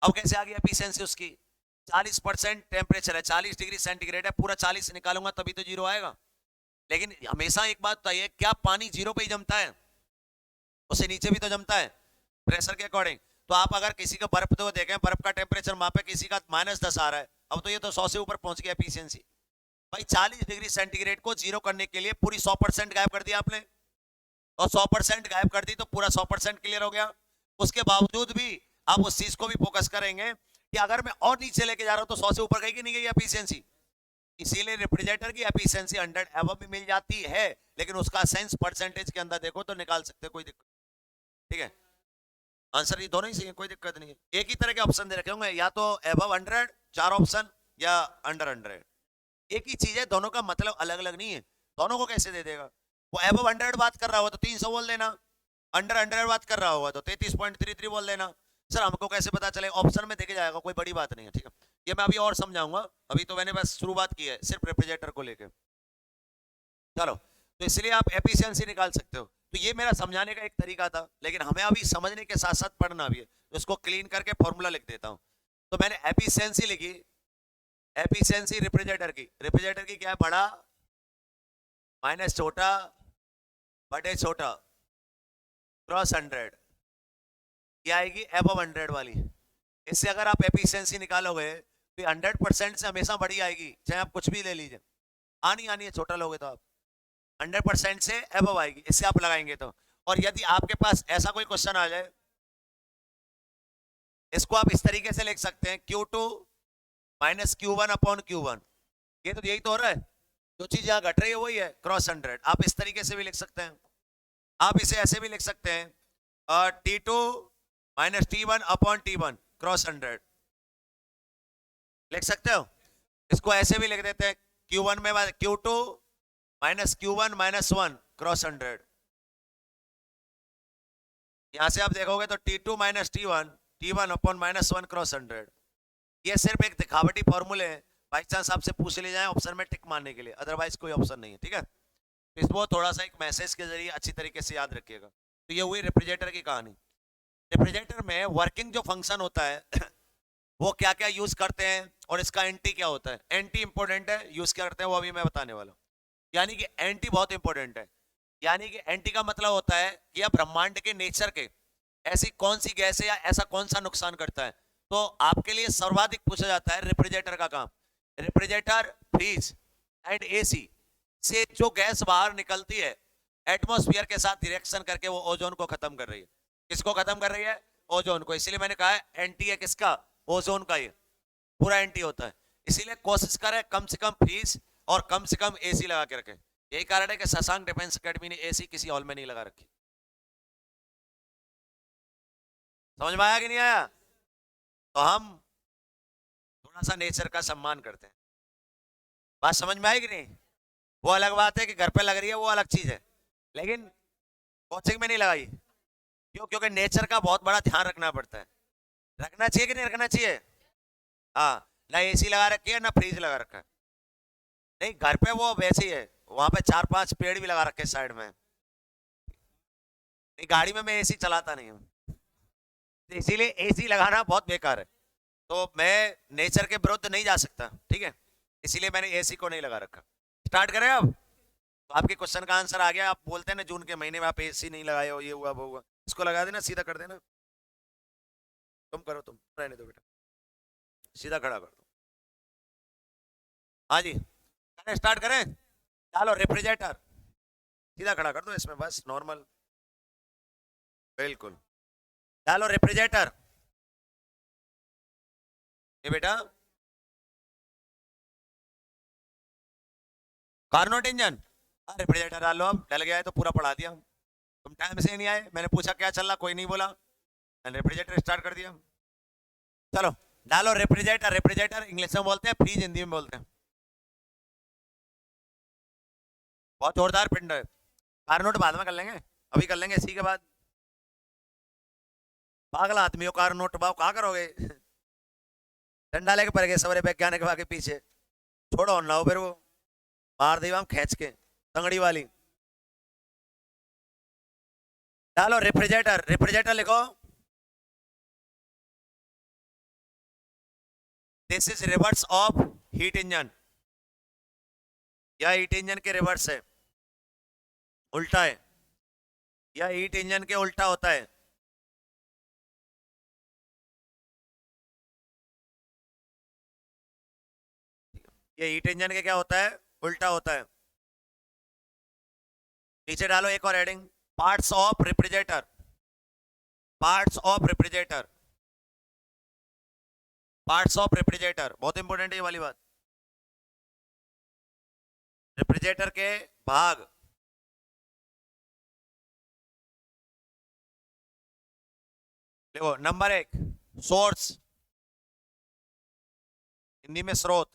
अब कैसे आ गई एफिशिएंसी उसकी? 40% टेम्परेचर है, 40 डिग्री सेंटीग्रेड है, पूरा 40 निकालूंगा तभी तो जीरो आएगा। लेकिन हमेशा एक बात बताइए, क्या पानी जीरो पे ही जमता है? उससे नीचे भी तो जमता है प्रेशर के अकॉर्डिंग। तो आप अगर किसी का बर्फ तो देखें, बर्फ का टेम्परेचर मापे, किसी का -10 आ रहा है, अब तो ये तो 100 से ऊपर पहुंच गया एफिशिएंसी। भाई 40 डिग्री सेंटीग्रेड को जीरो करने के लिए पूरी 100% गायब कर दिया आपने, और 100% गायब कर दी तो पूरा 100% क्लियर हो गया। उसके बावजूद भी आप उस चीज को भी फोकस करेंगे कि अगर मैं और नीचे लेके जा रहा हूं तो 100 से ऊपर गई कि नहीं गई एफिशिएंसी। इसीलिए रेफ्रिजरेटर की एफिशिएंसी 100 एवं भी मिल जाती है, लेकिन उसका सेंस परसेंटेज के अंदर देखो तो निकाल सकते हो, कोई दिक्कत। ठीक है, आंसर ये दोनों ही सही है, कोई दिक्कत नहीं है। एक ही तरह के ऑप्शन दे रखे होंगे, या तो एबव 100 4 ऑप्शन, या अंडर 100। एक ही चीज है, दोनों का मतलब अलग अलग नहीं है। दोनों को कैसे दे देगा? वो एबव 100 बात कर रहा होगा तो 300 बोल देना, अंडर 100 बात कर रहा होगा तो 33.33 बोल देना। सर हमको कैसे पता चले? ऑप्शन में देखे जाएगा, कोई बड़ी बात नहीं है। ठीक है, ये मैं अभी और समझाऊंगा, अभी तो मैंने बस शुरुआत की है सिर्फ रेफ्रिजरेटर को लेकर। चलो, तो इसलिए आप एफिशिएंसी निकाल सकते हो। तो ये मेरा समझाने का एक तरीका था, लेकिन हमें अभी समझने के साथ साथ पढ़ना भी है, तो इसको क्लीन करके फॉर्मूला लिख देता हूं। तो मैंने एफिशिएंसी लिखी, एफिशिएंसी रेफ्रिजरेटर की क्या है? बड़ा माइनस छोटा बटे छोटा क्रॉस 100, क्या आएगी? एबव 100 वाली। इससे अगर आप एफिशिएंसी निकालोगे तो 100% से हमेशा बड़ी आएगी, चाहे आप कुछ भी ले लीजिए। आनी आनी है, छोटा लोगे तो आप 100% से एबव आएगी, इससे आप लगाएंगे तो। और यदि आपके पास ऐसा कोई क्वेश्चन आ जाए, इसको आप इस तरीके से लिख सकते हैं, Q2 minus Q1 upon Q1। ये तो यही तो हो रहा है, जो चीज यहाँ घट रही है वही है, क्रॉस 100। आप इस तरीके से भी लिख सकते हैं, आप इसे ऐसे भी लिख सकते हैं, T2 minus T1 upon T1 cross 100 लिख सकते हो। इसको ऐसे भी लिख देते हैं, Q1 में Q2 minus Q1 minus 1 cross 100। यहां से आप देखोगे तो T2 minus T1 upon minus 1 cross 100। ये सिर्फ एक दिखावटी फॉर्मूले हैं, बाई चांस आपसे पूछ ले जाए ऑप्शन में टिक मारने के लिए, अदरवाइज कोई ऑप्शन नहीं है। ठीक है, तो इसको थोड़ा सा एक मैसेज के जरिए अच्छी तरीके से याद रखिएगा। तो ये हुई रेफ्रिजरेटर की कहानी। रेफ्रिजरेटर में वर्किंग जो फंक्शन होता है वो क्या क्या यूज करते हैं, और इसका एंटी क्या होता है। एंटी इंपॉर्टेंट है, यूज क्या करते हैं वो अभी मैं बताने वाला हूँ। यानी कि एंटी बहुत इंपॉर्टेंट है। यानी कि एंटी का मतलब होता है कि यह ब्रह्मांड के नेचर के ऐसी कौन सी गैस है या ऐसा कौन सा नुकसान करता है। तो आपके लिए सर्वाधिक पूछा जाता है रेफ्रिजरेटर का काम। रेफ्रिजरेटर, फ्रीज एंड एसी से जो गैस बाहर निकलती है एटमॉस्फेयर के साथ रिएक्शन करके वो ओजोन को खत्म कर रही है। किसको खत्म कर रही है? ओजोन को। इसीलिए मैंने कहा है एंटी है किसका? ओजोन का। ये पूरा एंटी होता है। इसीलिए कोशिश करें कम से कम फ्रीज और कम से कम एसी लगा के रखें। यही कारण है कि शशांक डिफेंस अकेडमी ने एसी किसी हॉल में नहीं लगा रखी। समझ में आया कि नहीं आया? तो हम थोड़ा सा नेचर का सम्मान करते हैं। बात समझ में आएगी नहीं? वो अलग बात है कि घर पे लग रही है, वो अलग चीज है, लेकिन कोचिंग में नहीं लगाई। क्यों? क्योंकि नेचर का बहुत बड़ा ध्यान रखना पड़ता है। रखना चाहिए कि नहीं रखना चाहिए? हाँ, ना एसी लगा रखी है ना फ्रिज लगा रखा है। नहीं, घर पे वो वैसे ही है, वहां पे 4-5 पेड़ भी लगा रखे साइड में। नहीं, गाड़ी में मैं एसी चलाता नहीं हूँ, तो इसीलिए एसी लगाना बहुत बेकार है। तो मैं नेचर के विरुद्ध नहीं जा सकता, ठीक है, इसीलिए मैंने एसी को नहीं लगा रखा। स्टार्ट करें अब? तो आपके क्वेश्चन का आंसर आ गया। आप बोलते हैं ना जून के महीने में आप एसी नहीं लगाए हो, ये हुआ वो हुआ, इसको लगा देना, सीधा कर देना। तुम करो, तुम रहने दो बेटा, सीधा खड़ा कर दो। हाँ जी, करें, स्टार्ट करें। चलो, रेफ्रिजरेटर सीधा खड़ा कर दो इसमें, बस नॉर्मल, बिल्कुल। चलो, रेफ्रिजरेटर, ये बेटा कार्नोट इंजन। रेफ्रिजरेटर डाल लो, अब डल गया है तो पूरा पढ़ा दिया। तुम टाइम से नहीं आए, मैंने पूछा क्या चल रहा, कोई नहीं बोला, मैंने रेफ्रिजरेटर स्टार्ट कर दिया। चलो डालो रेफ्रिजरेटर। रेफ्रिजरेटर इंग्लिश में बोलते हैं, फ्रीज हिंदी में बोलते हैं। बहुत जोरदार पिंड है। कार्नोट बाद में कर लेंगे, अभी कर लेंगे इसी के बाद। पागल आदमी हो, कार्नोट बाव कहाँ करोगे? डंडा लेके पड़ गए सवरे वैज्ञानिक के पीछे, छोड़ो ना हो फिर वो, मार दी हम खींच के तंगड़ी वाली। डालो रेफ्रिजरेटर। रेफ्रिजरेटर लिखो, this is reverse of heat engine. या हीट इंजन के रिवर्स है, उल्टा है, या हीट इंजन के उल्टा होता है। ये हीट इंजन के क्या होता है? उल्टा होता है। नीचे डालो एक और heading, parts of refrigerator, parts of refrigerator, parts of refrigerator, बहुत इंपॉर्टेंट है ये वाली बात। रेफ्रिजरेटर के भाग, देखो नंबर 1 सोर्स, हिंदी में स्रोत,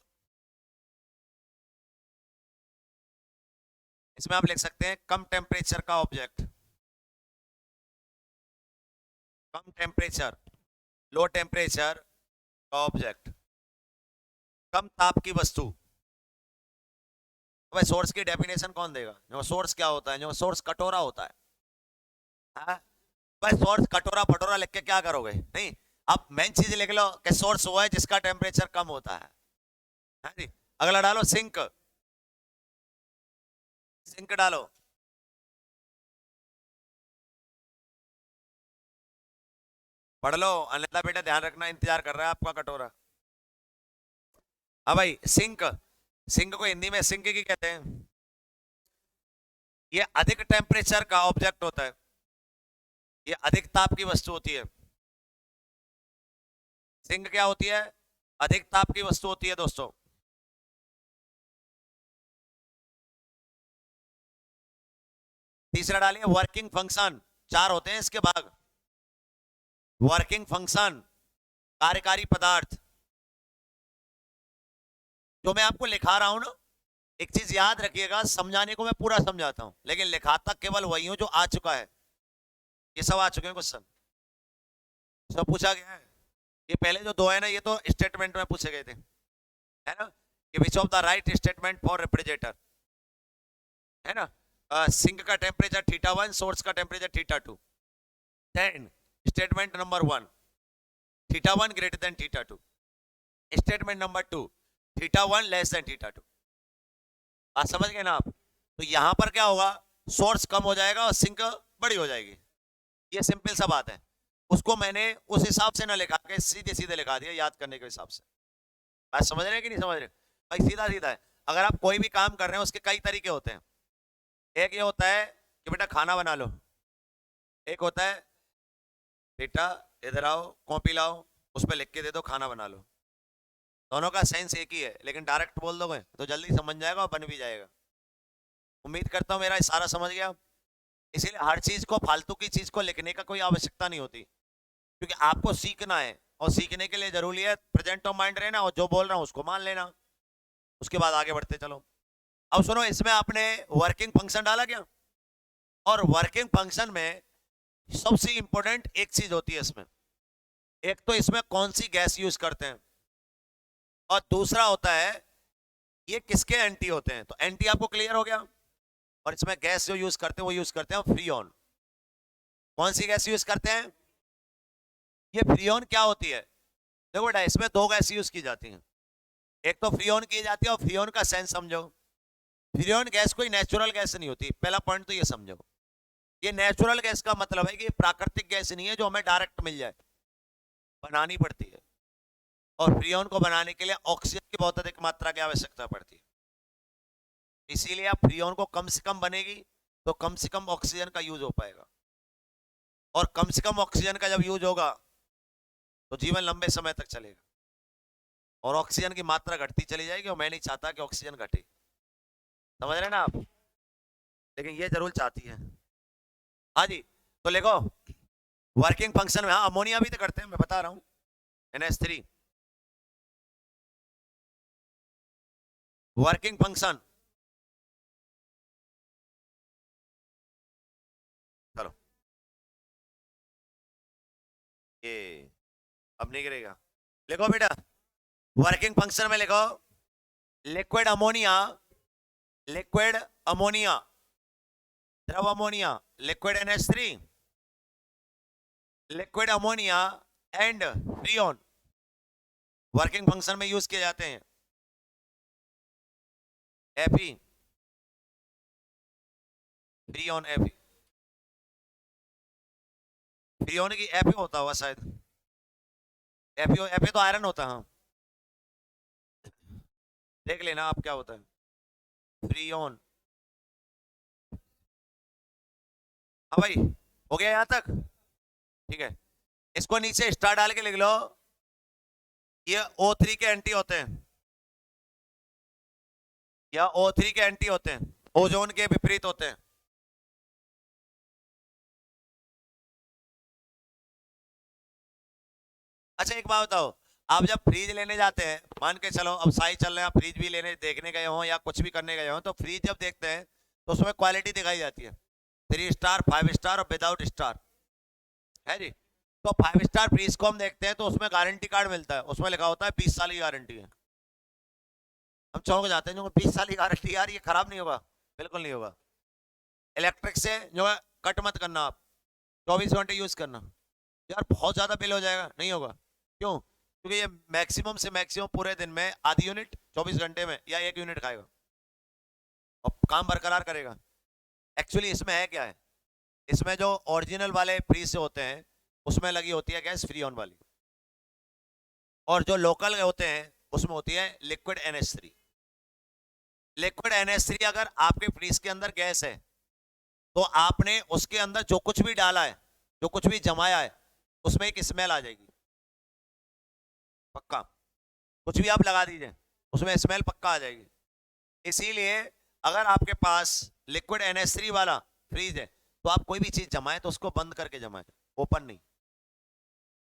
इसमें आप लिख सकते हैं कम टेम्परेचर का ऑब्जेक्ट, कम टेम्परेचर, लो टेम्परेचर का ऑब्जेक्ट, कम ताप की वस्तु। भाई सोर्स की डेफिनेशन कौन देगा? जो सोर्स क्या होता है? जो सोर्स कटोरा होता है। हाँ? भाई सोर्स कटोरा पटोरा लिख के क्या करोगे? नहीं, आप मेन चीज लिख लो कि सोर्स वो है जिसका टेम्परेचर कम होता है। हाँ जी, अगला डालो सिंक, सिंक डालो, पढ़ लो अन्यथा बेटा ध्यान रखना, इंतजार कर रहा है आपका कटोरा। हाँ भाई सिंक, सिंक को हिंदी में सिंक की कहते हैं। ये अधिक टेम्परेचर का ऑब्जेक्ट होता है, ये अधिक ताप की वस्तु होती है। सिंक क्या होती है? अधिक ताप की वस्तु होती है दोस्तों। तीसरा डालिए वर्किंग फंक्शन, चार होते हैं इसके भाग। वर्किंग फंक्शन, कार्यकारी पदार्थ, जो मैं आपको लिखा रहा हूं ना, एक चीज याद रखिएगा, समझाने को मैं पूरा समझाता हूं लेकिन लिखाता केवल वही हूं जो आ चुका है। ये सब आ चुके हैं क्वेश्चन, सब पूछा गया है। ये पहले जो दो है ना, ये तो स्टेटमेंट में पूछे गए थे, है ना, कि which of the right statement for refrigerator, है ना। सिंक का टेम्परेचर थीटा 1, सोर्स का temperature theta 2। Then statement number 1, theta 1 greater than theta 2। Statement number 2, theta 1 less than theta 2। आज समझ गए ना आप? तो यहां पर क्या होगा, सोर्स कम हो जाएगा और सिंक बड़ी हो जाएगी। ये सिंपल सा बात है। उसको मैंने उस हिसाब से ना लिखा के सीधे सीधे लिखा दिया याद करने के हिसाब से। बात समझ रहे हैं कि नहीं समझ रहे? भाई सीधा सीधा है। अगर आप कोई भी काम कर रहे हैं उसके कई तरीके होते हैं। एक ये होता है कि बेटा खाना बना लो, एक होता है बेटा इधर आओ कॉपी लाओ उस पर लिख के दे दो खाना बना लो। दोनों का सेंस एक ही है, लेकिन डायरेक्ट बोल दोगे तो जल्दी समझ जाएगा और बन भी जाएगा। उम्मीद करता हूँ मेरा इशारा समझ गया। इसीलिए हर चीज को, फालतू की चीज को लिखने का कोई आवश्यकता नहीं होती, क्योंकि आपको सीखना है और सीखने के लिए जरूरी है प्रेजेंट ऑफ माइंड रहना और जो बोल रहा हूँ उसको मान लेना, उसके बाद आगे बढ़ते चलो। अब सुनो, इसमें आपने वर्किंग फंक्शन डाला क्या? और वर्किंग फंक्शन में सबसे इंपॉर्टेंट एक चीज होती है इसमें, एक तो इसमें कौन सी गैस यूज करते हैं और दूसरा होता है ये किसके एंटी होते हैं। तो एंटी आपको क्लियर हो गया। और इसमें गैस जो यूज करते हैं वो यूज करते हैं फ्रीऑन। कौन सी गैस यूज करते हैं? ये फ्रीऑन क्या होती है? देखो बेटा इसमें दो गैस यूज की जाती हैं, एक तो फ्रीऑन की जाती है और फ्रीऑन का सेंस समझो। फ्रीऑन गैस कोई नेचुरल गैस नहीं होती, पहला पॉइंट तो ये समझो। ये नेचुरल गैस का मतलब है कि प्राकृतिक गैस नहीं है जो हमें डायरेक्ट मिल जाए, बनानी पड़ती है। और फ्रीऑन को बनाने के लिए ऑक्सीजन की बहुत अधिक मात्रा की आवश्यकता पड़ती है। इसीलिए आप फ्रीऑन को कम से कम बनेगी तो कम से कम ऑक्सीजन का यूज हो पाएगा, और कम से कम ऑक्सीजन का जब यूज होगा तो जीवन लंबे समय तक चलेगा। और ऑक्सीजन की मात्रा घटती चली जाएगी और मैं नहीं चाहता कि ऑक्सीजन घटे, समझ रहे हैं ना आप? लेकिन ये जरूर चाहती है। हाँ जी, तो देखो वर्किंग फंक्शन में, हाँ अमोनिया भी तो करते हैं, मैं बता रहा हूँ, NH3 वर्किंग फंक्शन। चलो ये अब नहीं गिरेगा, लिखो बेटा वर्किंग फंक्शन में लिखो लिक्विड अमोनिया, लिक्विड अमोनिया, द्रव ammonia, liquid NH3, liquid ammonia and freon working function में यूज किए जाते हैं। Fe, फ्रीऑन Fe, फ्रीऑन की Fe होता होगा शायद, Fe तो आयरन होता है। हाँ देख लेना आप क्या होता है फ्रीऑन। हाँ भाई, हो गया यहाँ तक? ठीक है, इसको नीचे स्टार डाल के लिख लो। ये O3 के एंटी होते हैं, या O3 के एंटी होते हैं, ओजोन के विपरीत होते हैं। अच्छा एक बात बताओ, आप जब फ्रीज लेने जाते हैं, मान के चलो अब साई चल रहे हैं, आप फ्रीज भी लेने देखने गए हो या कुछ भी करने गए हो, तो फ्रीज जब देखते हैं तो उसमें क्वालिटी दिखाई जाती है, 3 स्टार, 5 स्टार और विदाउट स्टार, है जी। तो 5 स्टार फ्रीज को हम देखते हैं तो उसमें गारंटी कार्ड मिलता है, उसमें लिखा होता है 20 साल की गारंटी है। हम चौंक जाते हैं, जो 20 साल की गारंटी, यार ये खराब नहीं होगा? बिल्कुल नहीं होगा। इलेक्ट्रिक से जो है कट मत करना आप, 24 घंटे यूज करना। यार बहुत ज्यादा बिल हो जाएगा, नहीं होगा। क्यों? क्योंकि ये मैक्सिमम से मैक्सिमम पूरे दिन में आधी यूनिट 24 घंटे में या 1 यूनिट खाएगा और काम बरकरार करेगा। एक्चुअली इसमें है क्या है, इसमें जो ओरिजिनल वाले फ्रीज से होते हैं उसमें लगी होती है गैस फ्री ऑन वाली, और जो लोकल होते हैं उसमें होती है लिक्विड NH3। लिक्विड NH3 अगर आपके फ्रीज के अंदर गैस है तो आपने उसके अंदर जो कुछ भी डाला है, जो कुछ भी जमाया है, उसमें एक स्मेल आ जाएगी पक्का। कुछ भी आप लगा दीजिए उसमें स्मेल पक्का आ जाएगी। इसीलिए अगर आपके पास लिक्विड NH3 वाला फ्रीज है तो आप कोई भी चीज जमाएं तो उसको बंद करके जमाएं, ओपन नहीं।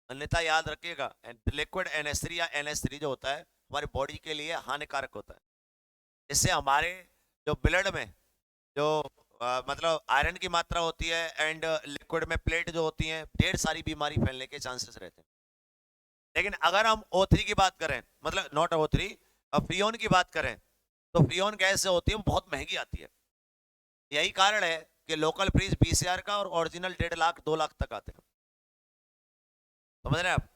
अन्यथा याद रखिएगा, लिक्विड NH3 या NH3 जो होता है हमारी बॉडी के लिए हानिकारक होता है। इससे हमारे जो ब्लड में जो मतलब आयरन की मात्रा होती है एंड लिक्विड में प्लेट जो होती हैं, ढेर सारी बीमारी फैलने के चांसेस रहते हैं। लेकिन अगर हम O3 की बात करें, मतलब नॉट O3, फ्रीओन की बात करें, तो फ्रीओन गैस जो होती है वो बहुत महंगी आती है। यही कारण है कि लोकल फ्रीज 20,000 का और ओरिजिनल 1.5 लाख 2 लाख तक आते हैं। समझ रहे हैं आप?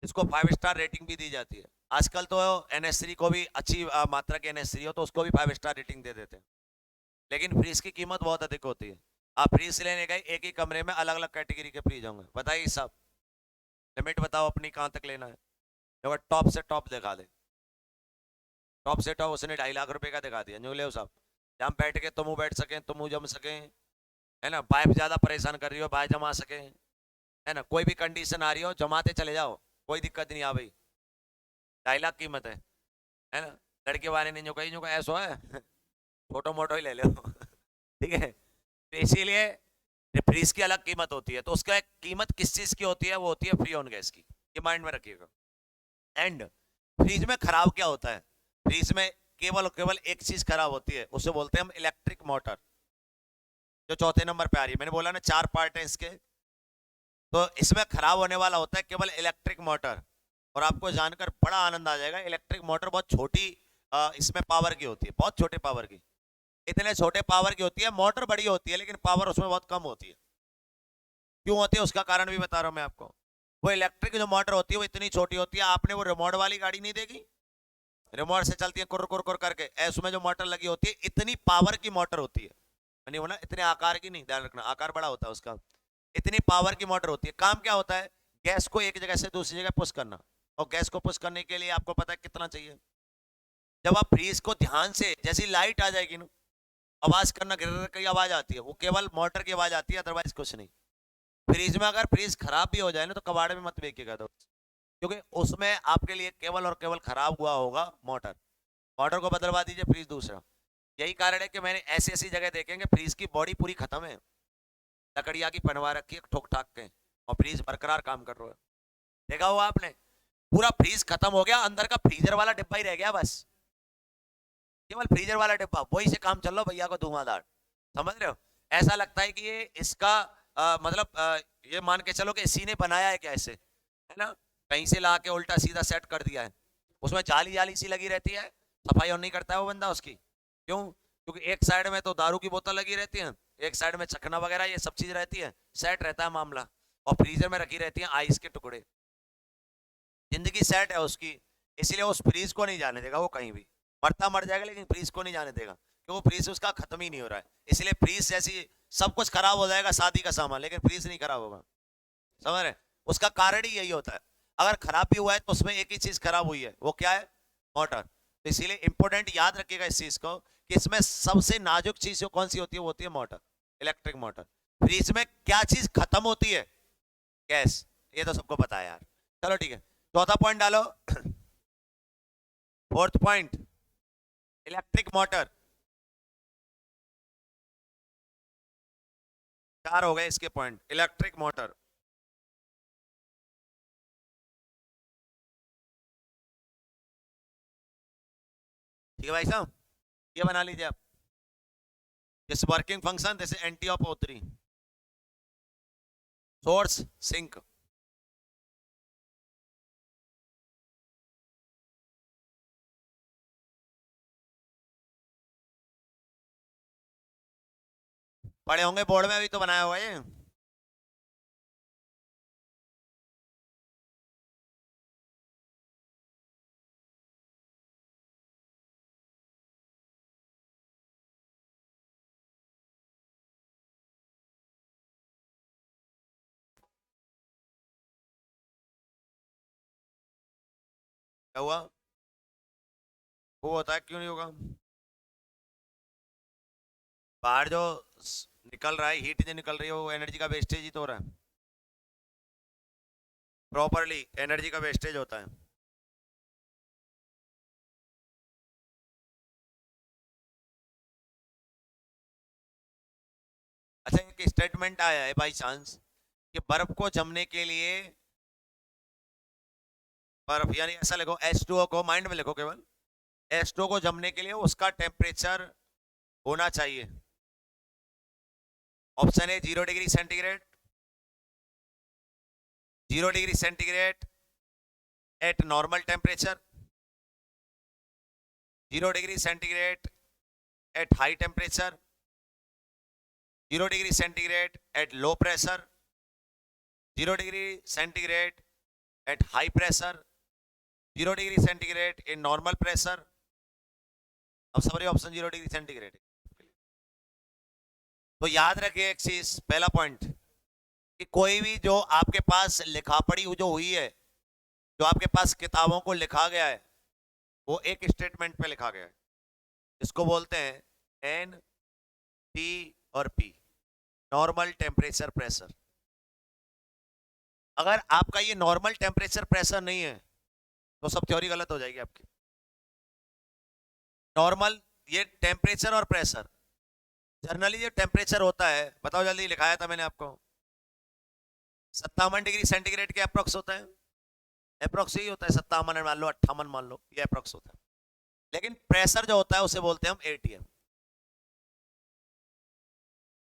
इसको 5 स्टार रेटिंग भी दी जाती है। आजकल तो NH3 को भी अच्छी मात्रा के NH3 हो तो उसको भी 5 स्टार रेटिंग दे देते हैं। लेकिन फ्रीज की कीमत बहुत अधिक होती है। आप फ्रीज लेने गए, एक ही कमरे में अलग अलग कैटेगरी के फ्रीज होंगे, बताइए सब लिमिट बताओ अपनी कहाँ तक लेना है। अगर टॉप से टॉप दिखा दे, टॉप से टॉप उसने 2.5 लाख रुपए का दिखा दिया, जो ले साहब, जहाँ बैठ के तुम बैठ सकें, तुम जम सकें, है ना, वाइफ ज्यादा परेशान कर रही हो, भाई जमा सके, है ना, कोई भी कंडीशन आ रही हो जमाते चले जाओ, कोई दिक्कत नहीं आ भाई। 2.5 लाख कीमत है ना। लड़के वाले ने जो कही जो ऐसा है छोटो मोटो ही ले लो ठीक है। तो इसीलिए फ्रीज की अलग कीमत होती है, तो उसका एक कीमत किस चीज की होती है, वो होती है फ्री ऑन गैस की, ये माइंड में रखिएगा। एंड फ्रीज में खराब क्या होता है, फ्रीज में केवल और केवल एक चीज खराब होती है, उसे बोलते हैं हम इलेक्ट्रिक मोटर, जो चौथे नंबर पे आ रही है। मैंने बोला ना 4 पार्ट है इसके, तो इसमें खराब होने वाला होता है केवल इलेक्ट्रिक मोटर। और आपको जानकर बड़ा आनंद आ जाएगा, इलेक्ट्रिक मोटर बहुत छोटी इसमें पावर की होती है, बहुत छोटे पावर की, इतने छोटे पावर की होती है। मोटर बड़ी होती है लेकिन पावर उसमें बहुत कम होती है। क्यों होती है उसका कारण भी बता रहा हूं मैं आपको। वो इलेक्ट्रिक जो मोटर होती है वो इतनी छोटी होती है, आपने वो रिमोट वाली गाड़ी नहीं देखी, रिमोट से चलती है कुर कुर कुर करके, उसमें जो मोटर लगी होती है इतनी पावर की मोटर होती है। मैंने बोला इतने आकार की नहीं, ध्यान रखना आकार बड़ा होता है उसका, इतनी पावर की मोटर होती है। काम क्या होता है, गैस को एक जगह से दूसरी जगह पुश करना, और गैस को पुश करने के लिए आपको पता है कितना चाहिए। जब आप फ्रीज को ध्यान से, जैसी लाइट आ जाएगी ना, आवाज करना, गिर की आवाज आती है, वो केवल मोटर की आवाज आती है, अदरवाइज कुछ नहीं। फ्रीज में अगर फ्रीज खराब भी हो जाए ना तो कबाड़ में मत फेंकिएगा, तो क्योंकि उसमें आपके लिए केवल और केवल खराब हुआ होगा मोटर, मोटर को बदलवा दीजिए, फ्रीज दूसरा। यही कारण है कि मैंने ऐसी ऐसी जगह देखेंगे फ्रीज की बॉडी पूरी खत्म है, लकड़िया की बनवा रखी है ठोक ठाक के, और फ्रीज बरकरार काम कर रहा है। देखा हुआ आपने, पूरा फ्रीज खत्म हो गया, अंदर का फ्रीजर वाला डिब्बा ही रह गया बस, केवल फ्रीजर वाला डिब्बा, वही से काम चल रहा भैया को धुआंधार। समझ रहे हो? ऐसा लगता है कि ये इसका मतलब ये मान के चलो कि इसी ने बनाया है क्या ऐसे, है ना, कहीं से ला के उल्टा सीधा सेट कर दिया है। उसमें जाली जाली सी लगी रहती है, सफाई और नहीं करता है वो बंदा उसकी। क्यों? क्योंकि एक साइड में तो दारू की बोतल लगी रहती है, एक साइड में चखना वगैरह ये सब चीज रहती है, सेट रहता है मामला, और फ्रीजर में रखी रहती है आइस के टुकड़े। जिंदगी सेट है उसकी, इसीलिए उस फ्रीज को नहीं जाने देगा वो कहीं भी, मरता मर जाएगा लेकिन फ्रीज को नहीं जाने देगा, क्योंकि वो फ्रीज उसका खत्म ही नहीं हो रहा है। इसलिए फ्रीज जैसी सब कुछ खराब हो जाएगा शादी का सामान, लेकिन फ्रीज नहीं खराब होगा। समझ रहे? उसका कारण ही यही होता है, अगर खराब भी हुआ है तो उसमें एक ही चीज खराब हुई है, वो क्या है, मोटर। तो इसीलिए इंपॉर्टेंट याद रखिएगा इस चीज को कि इसमें सबसे नाजुक चीज जो कौन सी होती है वो होती है मोटर, इलेक्ट्रिक मोटर। फ्रीज में क्या चीज खत्म होती है? गैस। ये तो सबको पता है यार। चलो ठीक है, चौथा पॉइंट डालो। Fourth point, electric motor. 4 हो गए इसके पॉइंट, इलेक्ट्रिक मोटर। ठीक है भाई साहब, ये बना लीजिए आप। This working function, this anti of O3, source sink. पढ़े होंगे बोर्ड में, अभी तो बनाया हुआ है। क्या हुआ? वो होता है, क्यों नहीं होगा? बाहर जो निकल रहा है, हीट जो निकल रही है, वो एनर्जी का वेस्टेज ही तो हो रहा है। प्रॉपरली एनर्जी का वेस्टेज होता है। अच्छा, एक स्टेटमेंट आया है बाई चांस कि बर्फ को जमने के लिए, बर्फ यानी ऐसा लिखो, H2O को माइंड में लिखो केवल, H2O को जमने के लिए उसका टेम्परेचर होना चाहिए। Option A 0 degree centigrade, 0 degree centigrade eight normal temperature, 0 degree centigrade at high temperature, 0 degree centigrade at low pressure, 0 degree centigrade at high pressure, 0 degree centigrade in normal pressure. अब समझिए option 0 degree centigrade. तो याद रखिए एक चीज, पहला point, कि कोई भी जो आपके पास लिखा पढ़ी जो हुई है, जो आपके पास किताबों को लिखा गया है, वो एक स्टेटमेंट पे लिखा गया है। इसको बोलते हैं एन, टी और पी, नॉर्मल टेम्परेचर प्रेशर। अगर आपका ये नॉर्मल टेम्परेचर प्रेशर नहीं है तो सब थ्योरी गलत हो जाएगी आपकी। नॉर्मल, ये टेम्परेचर और प्रेशर, जनरली जो टेम्परेचर होता है, बताओ जल्दी, लिखाया था मैंने आपको, 57 डिग्री सेंटीग्रेड के अप्रोक्स होता है। अप्रोक्स ही होता है, 57 मान लो, 58 मान लो, ये अप्रोक्स होता है। लेकिन प्रेशर जो होता है उसे बोलते हैं हम एटीएम,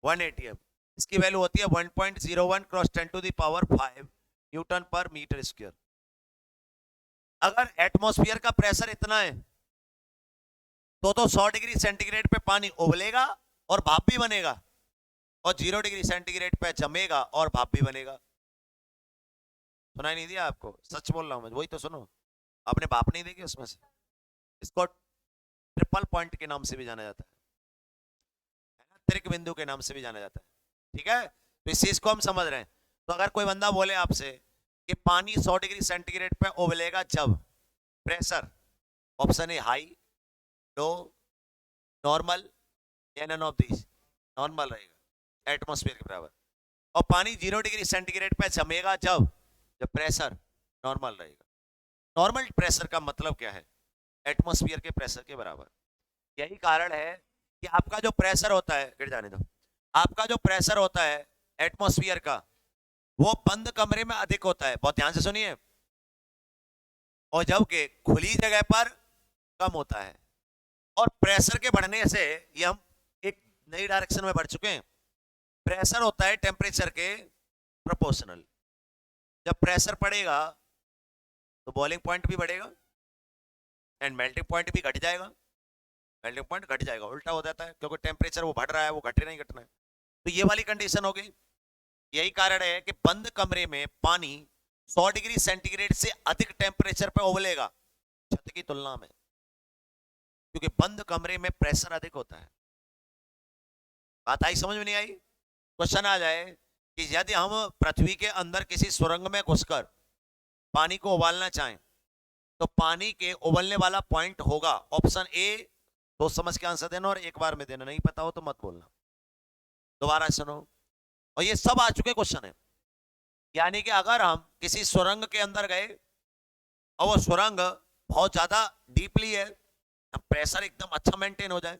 1 एटीएम। इसकी वैल्यू होती है 1.01 क्रॉस 10⁵ न्यूटन पर मीटर स्क्वायर। अगर एटमॉस्फेयर का प्रेशर इतना है तो 100 डिग्री सेंटीग्रेड पे पानी उबलेगा और भाप भी बनेगा, और 0 डिग्री सेंटीग्रेड पे जमेगा और भाप भी बनेगा। सुनाई नहीं दिया आपको? सच बोल रहा हूं मैं, वही तो सुनो। आपने भाप नहीं देखी उसमें से? इसको ट्रिपल पॉइंट के नाम से भी जाना जाता है, त्रिक बिंदु के नाम से भी जाना जाता है। ठीक है, तो इस चीज को हम समझ रहे हैं। तो अगर कोई बंदा बोले आपसे कि पानी 100 डिग्री सेंटीग्रेड पे उबलेगा जब, pressure option A high, low, normal, या नन ऑफ दीज, नॉर्मल रहेगा एटमॉस्फेयर के बराबर। और पानी 0 डिग्री सेंटीग्रेड पे जमेगा जब, जब प्रेशर नॉर्मल रहेगा। नॉर्मल प्रेशर का मतलब क्या है? एटमॉस्फेयर के प्रेशर के बराबर। यही कारण है कि आपका जो प्रेशर होता है, गिर जाने दो, आपका जो प्रेशर होता है एटमॉस्फेयर का, वो बंद कमरे में अधिक होता है, बहुत ध्यान से सुनिए, और जबकि खुली जगह पर कम होता है। और प्रेशर के बढ़ने से ये हम एक नई डायरेक्शन में बढ़ चुके हैं। प्रेशर होता है टेम्परेचर के प्रोपोर्शनल। जब प्रेशर बढ़ेगा तो बॉइलिंग पॉइंट भी बढ़ेगा एंड मेल्टिंग पॉइंट भी घट जाएगा। मेल्टिंग पॉइंट घट जाएगा, उल्टा हो जाता है, क्योंकि टेम्परेचर वो बढ़ रहा है, वो घटे नहीं घटना है। तो ये वाली कंडीशन हो गई। यही कारण है कि बंद कमरे में पानी 100 डिग्री सेंटीग्रेड से अधिक टेम्परेचर पर उबलेगा छत की तुलना में, क्योंकि बंद कमरे में प्रेशर अधिक होता है। बात आई, समझ में नहीं आई? क्वेश्चन आ जाए कि यदि हम पृथ्वी के अंदर किसी सुरंग में घुसकर पानी को उबालना चाहें तो पानी के उबलने वाला पॉइंट होगा ऑप्शन ए। तो समझ के आंसर देना, और एक बार में देना, नहीं पता हो तो मत बोलना। दोबारा सुनो, और ये सब आ चुके क्वेश्चन है। यानी कि अगर हम किसी सुरंग के अंदर गए और वो सुरंग बहुत ज्यादा डीपली है, प्रेशर एकदम अच्छा मेंटेन हो जाए,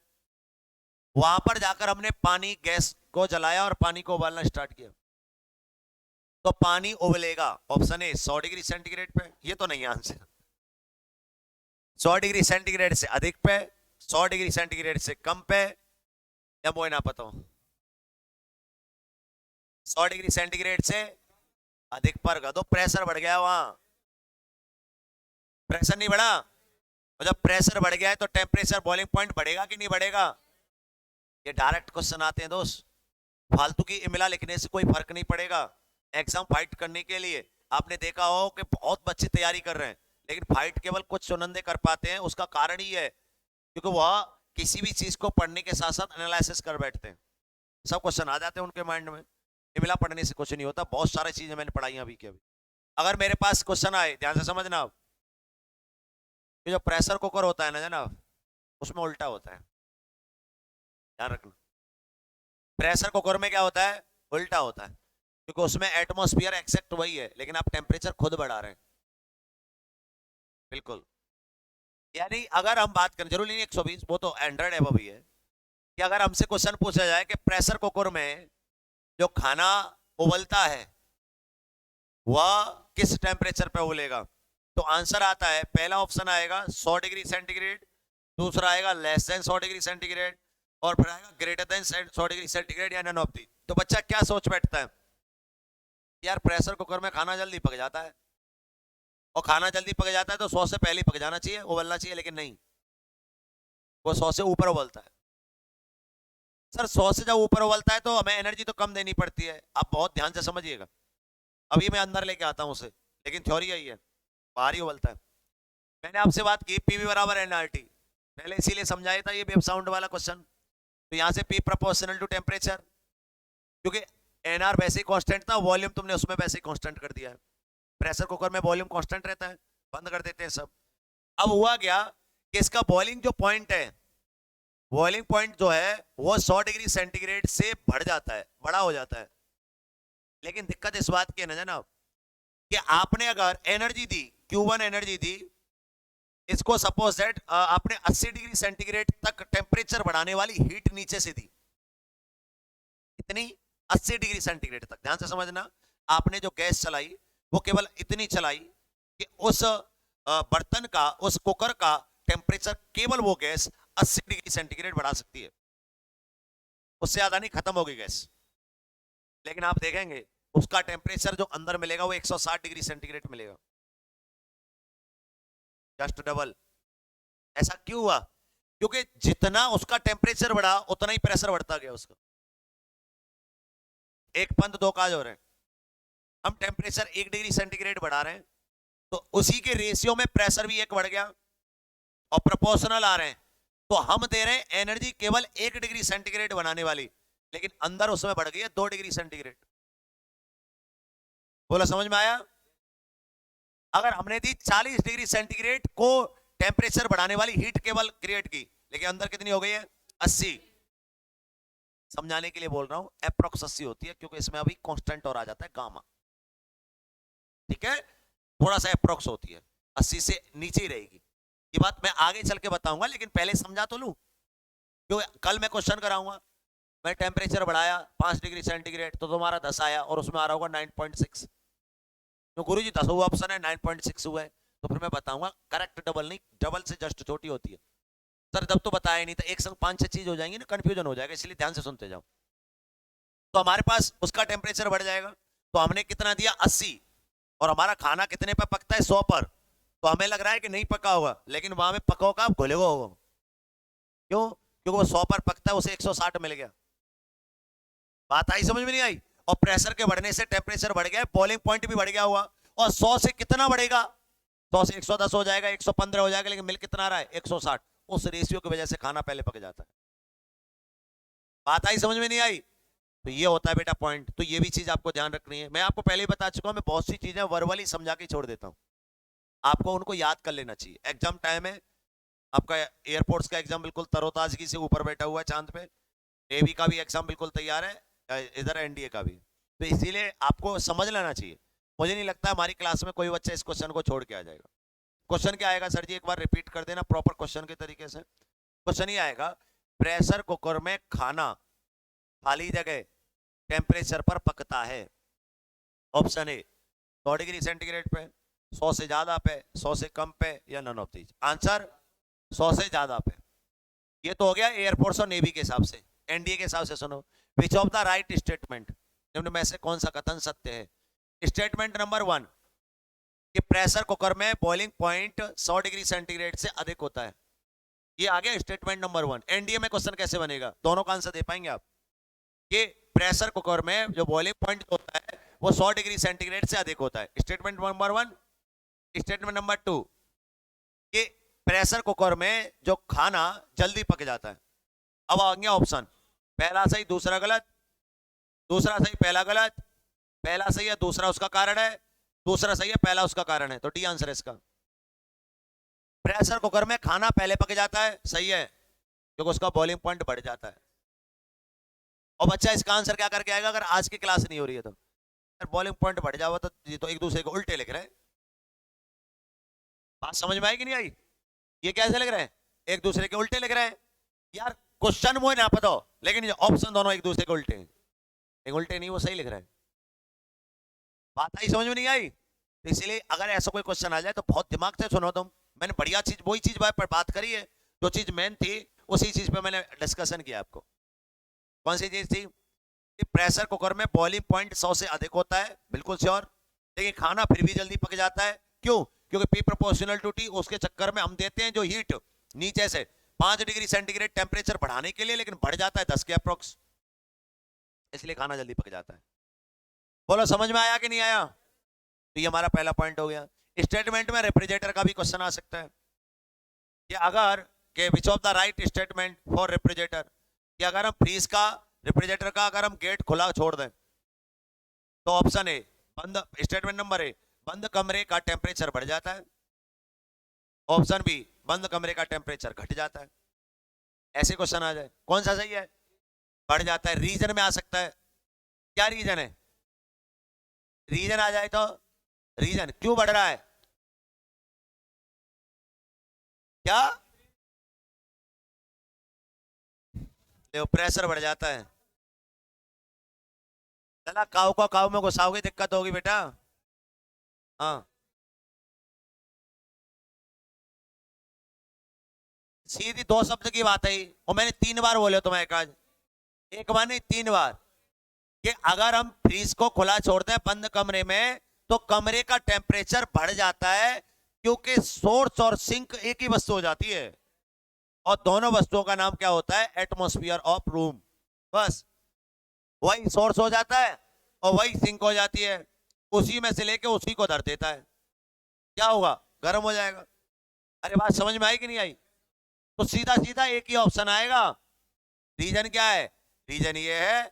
वहां पर जाकर हमने पानी गैस को जलाया और पानी को उबालना स्टार्ट किया, तो पानी उबलेगा। ऑप्शन ए 100 डिग्री सेंटीग्रेड पे। ये तो नहीं आंसर। 100 डिग्री सेंटीग्रेड से अधिक पे, 100 डिग्री सेंटीग्रेड से कम पे, या मोए ना पता हो। 100 डिग्री सेंटीग्रेड से अधिक पर का तो प्रेशर बढ़ गया, वहां प्रेशर नहीं बढ़ा। और जब प्रेशर बढ़ गया है तो टेम्परेचर बॉइलिंग पॉइंट बढ़ेगा कि नहीं बढ़ेगा? ये डायरेक्ट क्वेश्चन आते हैं दोस्त, फालतू की इमला लिखने से कोई फर्क नहीं पड़ेगा। एग्जाम फाइट करने के लिए आपने देखा हो कि बहुत बच्चे तैयारी कर रहे हैं, लेकिन फाइट केवल कुछ चुनिंदे कर पाते हैं। उसका कारण ही है क्योंकि वह किसी भी चीज को पढ़ने के साथ साथ एनालिसिस कर बैठते हैं, सब क्वेश्चन आ जाते हैं उनके माइंड में। इमला पढ़ने से कुछ नहीं होता, बहुत सारी चीजें मैंने पढ़ाई अभी के अभी। अगर मेरे पास क्वेश्चन आए, ध्यान से समझना आप, जो प्रेशर कुकर होता है ना जनाब, उसमें उल्टा होता है, ध्यान रखना। प्रेशर कुकर में क्या होता है? उल्टा होता है, क्योंकि उसमें एटमॉस्फेयर एक्सेक्ट वही है, लेकिन आप टेम्परेचर खुद बढ़ा रहे हैं। बिल्कुल। यानी अगर हम बात करें, जरूरी नहीं 120, वो तो एंड्रॉइड एवो भी है, कि अगर हमसे क्वेश्चन पूछा जाए कि प्रेशर कुकर में जो खाना उबलता है वह किस टेम्परेचर पे उबलेगा, तो आंसर आता है, पहला ऑप्शन आएगा 100 डिग्री सेंटीग्रेड, दूसरा आएगा लेस देन 100 डिग्री सेंटीग्रेड, और फिर आएगा ग्रेटर देन 100 डिग्री सेंटीग्रेड या नन ऑफ दी। तो बच्चा क्या सोच बैठता है, यार प्रेशर कुकर में खाना जल्दी पक जाता है, और खाना जल्दी पक जाता है तो 100 से पहले ही पक जाना चाहिए, उबलना चाहिए, लेकिन नहीं, वो 100 से ऊपर उबलता है। सर 100 से जब ऊपर उबलता है तो हमें एनर्जी तो कम देनी पड़ती है। आप बहुत ध्यान से समझिएगा, अभी मैं अंदर लेके आता हूं उसे, लेकिन थ्योरी यही है, बाहर ही उबलता है। मैंने आपसे बात की पीवी बराबर एनआरटी, पहले इसीलिए समझाया था ये वेव साउंड वाला क्वेश्चन। तो यहां से पी प्रोपोर्शनल टू टेम्परेचर, क्योंकि एनआर वैसे ही कांस्टेंट था, वॉल्यूम तुमने उसमें वैसे ही कांस्टेंट कर दिया है। प्रेशर कुकर में वॉल्यूम कांस्टेंट रहता है, बंद कर देते हैं सब। अब हुआ क्या कि इसका बॉइलिंग जो पॉइंट है, बॉइलिंग पॉइंट जो है वो 100 डिग्री सेंटीग्रेड से बढ़ जाता है, बड़ा हो जाता है। लेकिन दिक्कत इस बात की है ना जनाब, कि आपने अगर एनर्जी दी, Q1 एनर्जी दी, इसको सपोज दैट आपने 80 डिग्री सेंटीग्रेड तक टेम्परेचर बढ़ाने वाली हीट नीचे से दी, इतनी 80 डिग्री सेंटीग्रेड तक। ध्यान से समझना, आपने जो गैस चलाई वो केवल इतनी चलाई कि उस बर्तन का, उस कुकर का टेम्परेचर केवल वो गैस 80 डिग्री सेंटीग्रेड बढ़ा सकती है, उससे ज्यादा नहीं, खत्म होगी गैस। लेकिन आप देखेंगे उसका टेम्परेचर जो अंदर मिलेगा वो 160 डिग्री सेंटीग्रेड मिलेगा, जस्ट डबल। ऐसा क्यों हुआ? क्योंकि जितना उसका टेम्परेचर बढ़ा उतना ही प्रेशर बढ़ता गया उसका। एक पंथ दो काज हो रहे हैं, हम टेम्परेचर 1 डिग्री सेंटीग्रेड बढ़ा रहे हैं तो उसी के रेशियो में प्रेशर भी एक बढ़ गया, और प्रोपोर्शनल आ रहे हैं, तो हम दे रहे हैं एनर्जी केवल 1 डिग्री सेंटीग्रेड बनाने वाली, लेकिन अंदर उसमें बढ़ गई है 2 डिग्री सेंटीग्रेड। बोला समझ में आया? अगर हमने दी 40 डिग्री सेंटीग्रेड को टेम्परेचर बढ़ाने वाली हीट केवल क्रिएट की, लेकिन अंदर कितनी हो गई है? 80। समझाने के लिए बोल रहा हूं, अप्रोक्स 80 होती है, क्योंकि इसमें अभी कांस्टेंट और आ जाता है गामा, ठीक है, थोड़ा सा अप्रोक्स होती है, 80 से नीचे ही रहेगी। ये बात मैं आगे चल के बताऊंगा, लेकिन पहले समझा तो लूं, क्योंकि कल मैं क्वेश्चन कराऊंगा, मैं टेम्परेचर बढ़ाया 5 डिग्री सेंटीग्रेड तो तुम्हारा 10 आया, और उसमें आ रहा होगा 9.6, तो गुरु जी 10 हुआ ऑप्शन है, 9.6 हुआ है, तो फिर मैं बताऊंगा करेक्ट डबल नहीं, डबल से जस्ट छोटी होती है। सर जब तो बताया नहीं था, एक संग 5-6 चीज हो जाएंगी ना, कंफ्यूजन हो जाएगा, इसलिए ध्यान से सुनते जाओ। तो हमारे पास उसका टेम्परेचर बढ़ जाएगा, तो हमने कितना दिया? 80, और हमारा खाना कितने पर पकता है? 100 पर, तो हमें लग रहा है कि नहीं पका होगा, लेकिन वहां में पका होगा, घुलेगा होगा। क्यों? क्योंकि वो 100 पर पकता है, उसे 160 मिल गया। बात आई समझ में नहीं आई? और प्रेशर के बढ़ने से टेम्परेचर बढ़ गया, बॉइलिंग पॉइंट भी बढ़ गया हुआ, और 100 से कितना बढ़ेगा? 100 से 110 हो जाएगा, 115 हो जाएगा, लेकिन मिल कितना रहा है? 160। उस रेशियो की वजह से खाना पहले पक जाता है। बात आई समझ में नहीं आई? तो ये होता है बेटा पॉइंट, तो ये भी चीज आपको ध्यान रखनी है। मैं आपको पहले ही बता चुका हूं, मैं बहुत सी चीजें वर्बली समझा के छोड़ देता हूं, आपको उनको याद कर लेना चाहिए। एग्जाम टाइम है आपका, एयरपोर्ट्स का एग्जाम बिल्कुल तरोताजगी से ऊपर बैठा हुआ है चांद पे, नेवी का भी एग्जाम बिल्कुल तैयार है, इधर एनडीए का भी। तो इसीलिए आपको समझ लेना चाहिए। मुझे नहीं लगता हमारी क्लास में कोई बच्चा इस क्वेश्चन को छोड़ के आ जाएगा। क्वेश्चन क्या आएगा सर जी, एक बार रिपीट कर देना प्रॉपर क्वेश्चन के तरीके से। क्वेश्चन ये आएगा, प्रेशर कुकर में खाना खाली जगह टेम्परेचर पर पकता है। ऑप्शन ए 100 डिग्री सेंटीग्रेड पे, 100 से ज्यादा पे, 100 से कम पे, या नन ऑफ दीज। आंसर 100 से ज्यादा पे। ये तो हो गया एयरफोर्स और नेवी के हिसाब से। एनडीए के हिसाब से सुनो, विच ऑफ द राइट स्टेटमेंट, निम्न में से कौन सा कथन सत्य है। स्टेटमेंट नंबर 1 कि प्रेशर कुकर में बॉइलिंग पॉइंट 100 डिग्री सेंटीग्रेड से अधिक होता है। ये आ गया स्टेटमेंट नंबर 1। एनडीए में क्वेश्चन कैसे बनेगा, दोनों का आंसर दे पाएंगे आप कि प्रेशर कुकर में जो बॉइलिंग पॉइंट होता है वो 100 डिग्री सेंटीग्रेड से अधिक होता है। Statement number 1। स्टेटमेंट नंबर 2 कि प्रेशर कुकर में जो खाना जल्दी पक जाता है। अब आ गया ऑप्शन, पहला सही दूसरा गलत, दूसरा सही पहला गलत, पहला सही है दूसरा उसका कारण है, दूसरा सही है पहला उसका कारण है। तो डी आंसर है इसका। प्रेशर कुकर में खाना पहले पक जाता है, सही है, क्योंकि उसका बॉइलिंग पॉइंट बढ़ जाता है। और बच्चा इसका आंसर क्या करके आएगा अगर आज की क्लास नहीं हो रही है तो, बॉइलिंग पॉइंट बढ़ जाओ तो ये तो एक दूसरे को उल्टे लिख रहे हैं। बात समझ में आई कि नहीं आई? ये कैसे लिख रहे हैं, एक दूसरे के उल्टे लिख रहे हैं। यार क्वेश्चन वो ना पता हो, लेकिन ये ऑप्शन दोनों एक दूसरे के उल्टे हैं। एक उल्टे नहीं, वो सही लिख रहे हैं। बात आई समझ में नहीं आई? तो इसलिए अगर ऐसा कोई क्वेश्चन आ जाए तो बहुत दिमाग से सुनो तुम। मैंने बढ़िया चीज वही चीज पर बात करी है, जो चीज मेन थी उसी चीज पे मैंने डिस्कशन किया आपको। कौन सी चीज थी कि प्रेशर कुकर में बॉइलिंग पॉइंट 100 से अधिक होता है, बिल्कुल श्योर, लेकिन खाना फिर भी जल्दी पक जाता है। क्यों? क्योंकि पी प्रोपोर्शनल टू टी, उसके चक्कर में हम देते हैं जो हीट नीचे से 5 डिग्री सेंटीग्रेड टेम्परेचर बढ़ाने के लिए, लेकिन बढ़ जाता है 10 के अप्रोक्स, इसलिए खाना जल्दी पक जाता है। बोलो समझ में आया कि नहीं आया? तो ये हमारा पहला पॉइंट हो गया। स्टेटमेंट में रेफ्रिजरेटर का भी क्वेश्चन आ सकता है कि अगर के विच of the right statement for refrigerator, कि अगर हम फ्रीज का रेफ्रिजरेटर का अगर हम गेट खुला छोड़ दें तो ऑप्शन ए बंद, स्टेटमेंट नंबर ए बंद कमरे का टेम्परेचर बढ़ जाता है, ऑप्शन बी बंद कमरे का टेम्परेचर घट जाता है। ऐसे क्वेश्चन आ जाए कौन सा सही है? बढ़ जाता है। रीजन में आ सकता है, क्या रीजन है, रीजन आ जाए तो रीजन क्यों बढ़ रहा है, क्या देखो प्रेशर बढ़ जाता है। चला काऊ को काऊ में घुसाओगे दिक्कत होगी बेटा। हाँ सीधी 2 शब्द की बात है, और मैंने 3 बार बोले तुम्हें, एक बार नहीं 3 बार, कि अगर हम फ्रीज को खुला छोड़ते हैं बंद कमरे में तो कमरे का टेम्परेचर बढ़ जाता है, क्योंकि सोर्स और सिंक एक ही वस्तु हो जाती है, और दोनों वस्तुओं का नाम क्या होता है, एटमॉस्फेयर ऑफ रूम। बस वही सोर्स हो जाता है और वही सिंक हो जाती है, उसी में से लेके उसी को धर देता है। क्या होगा, गर्म हो जाएगा। अरे बात समझ में आई कि नहीं आई? तो सीधा सीधा एक ही ऑप्शन आएगा। रीजन क्या है? रीजन ये है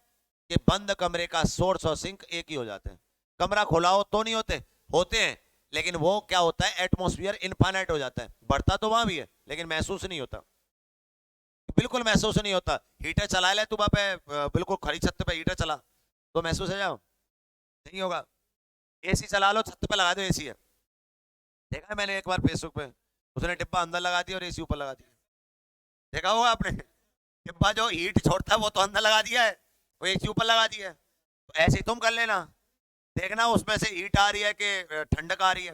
कि बंद कमरे का सोर्स और सिंक एक ही हो जाते हैं। कमरा खुला हो तो नहीं होते, होते हैं, लेकिन वो क्या होता है, एटमॉस्फेयर इनफाइनाइट हो जाता है। बढ़ता तो वहां भी है लेकिन महसूस नहीं होता, बिल्कुल महसूस नहीं होता। हीटर चला ले तू वहां पे, बिल्कुल खड़ी छत पे हीटर चला तो महसूस है जाओ, नहीं होगा। एसी चला लो, छत पे लगा दो एसी है, देखा है मैंने एक बार फेसबुक पे, उसने डिब्बा अंदर लगा दिया और एसी ऊपर लगा दिया, देखा होगा आपने। डिब्बा जो हीट छोड़ता है वो तो अंदर लगा दिया है, वो एसी ऊपर लगा दिया है। तो ऐसे ही तुम कर लेना, देखना उसमें से हीट आ रही है कि ठंडक आ रही है।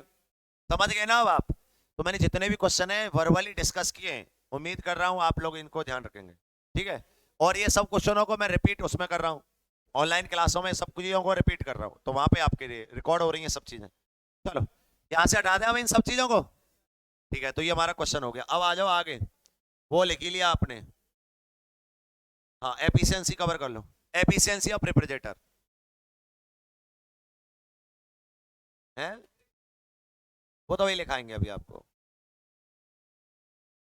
समझ गए ना अब आप? तो मैंने जितने भी क्वेश्चन है वर्बली डिस्कस किए हैं, उम्मीद कर रहा हूँ आप लोग इनको ध्यान रखेंगे, ठीक है। और ये सब क्वेश्चनों को मैं रिपीट उसमें कर रहा हूँ, ऑनलाइन क्लासों में सब चीजों को रिपीट कर रहा हूँ, तो वहां पे आपके लिए रिकॉर्ड हो रही है सब चीजें। चलो यहाँ से हटा दें हम इन सब चीजों को, ठीक है। तो ये हमारा क्वेश्चन हो गया। अब आ जाओ आगे, वो लिख ही लिया आपने, हाँ एफिशिएंसी कवर कर लो, एफिशिएंसी ऑफ रेफ्रिजरेटर है, वो तो वही लिखाएंगे अभी आपको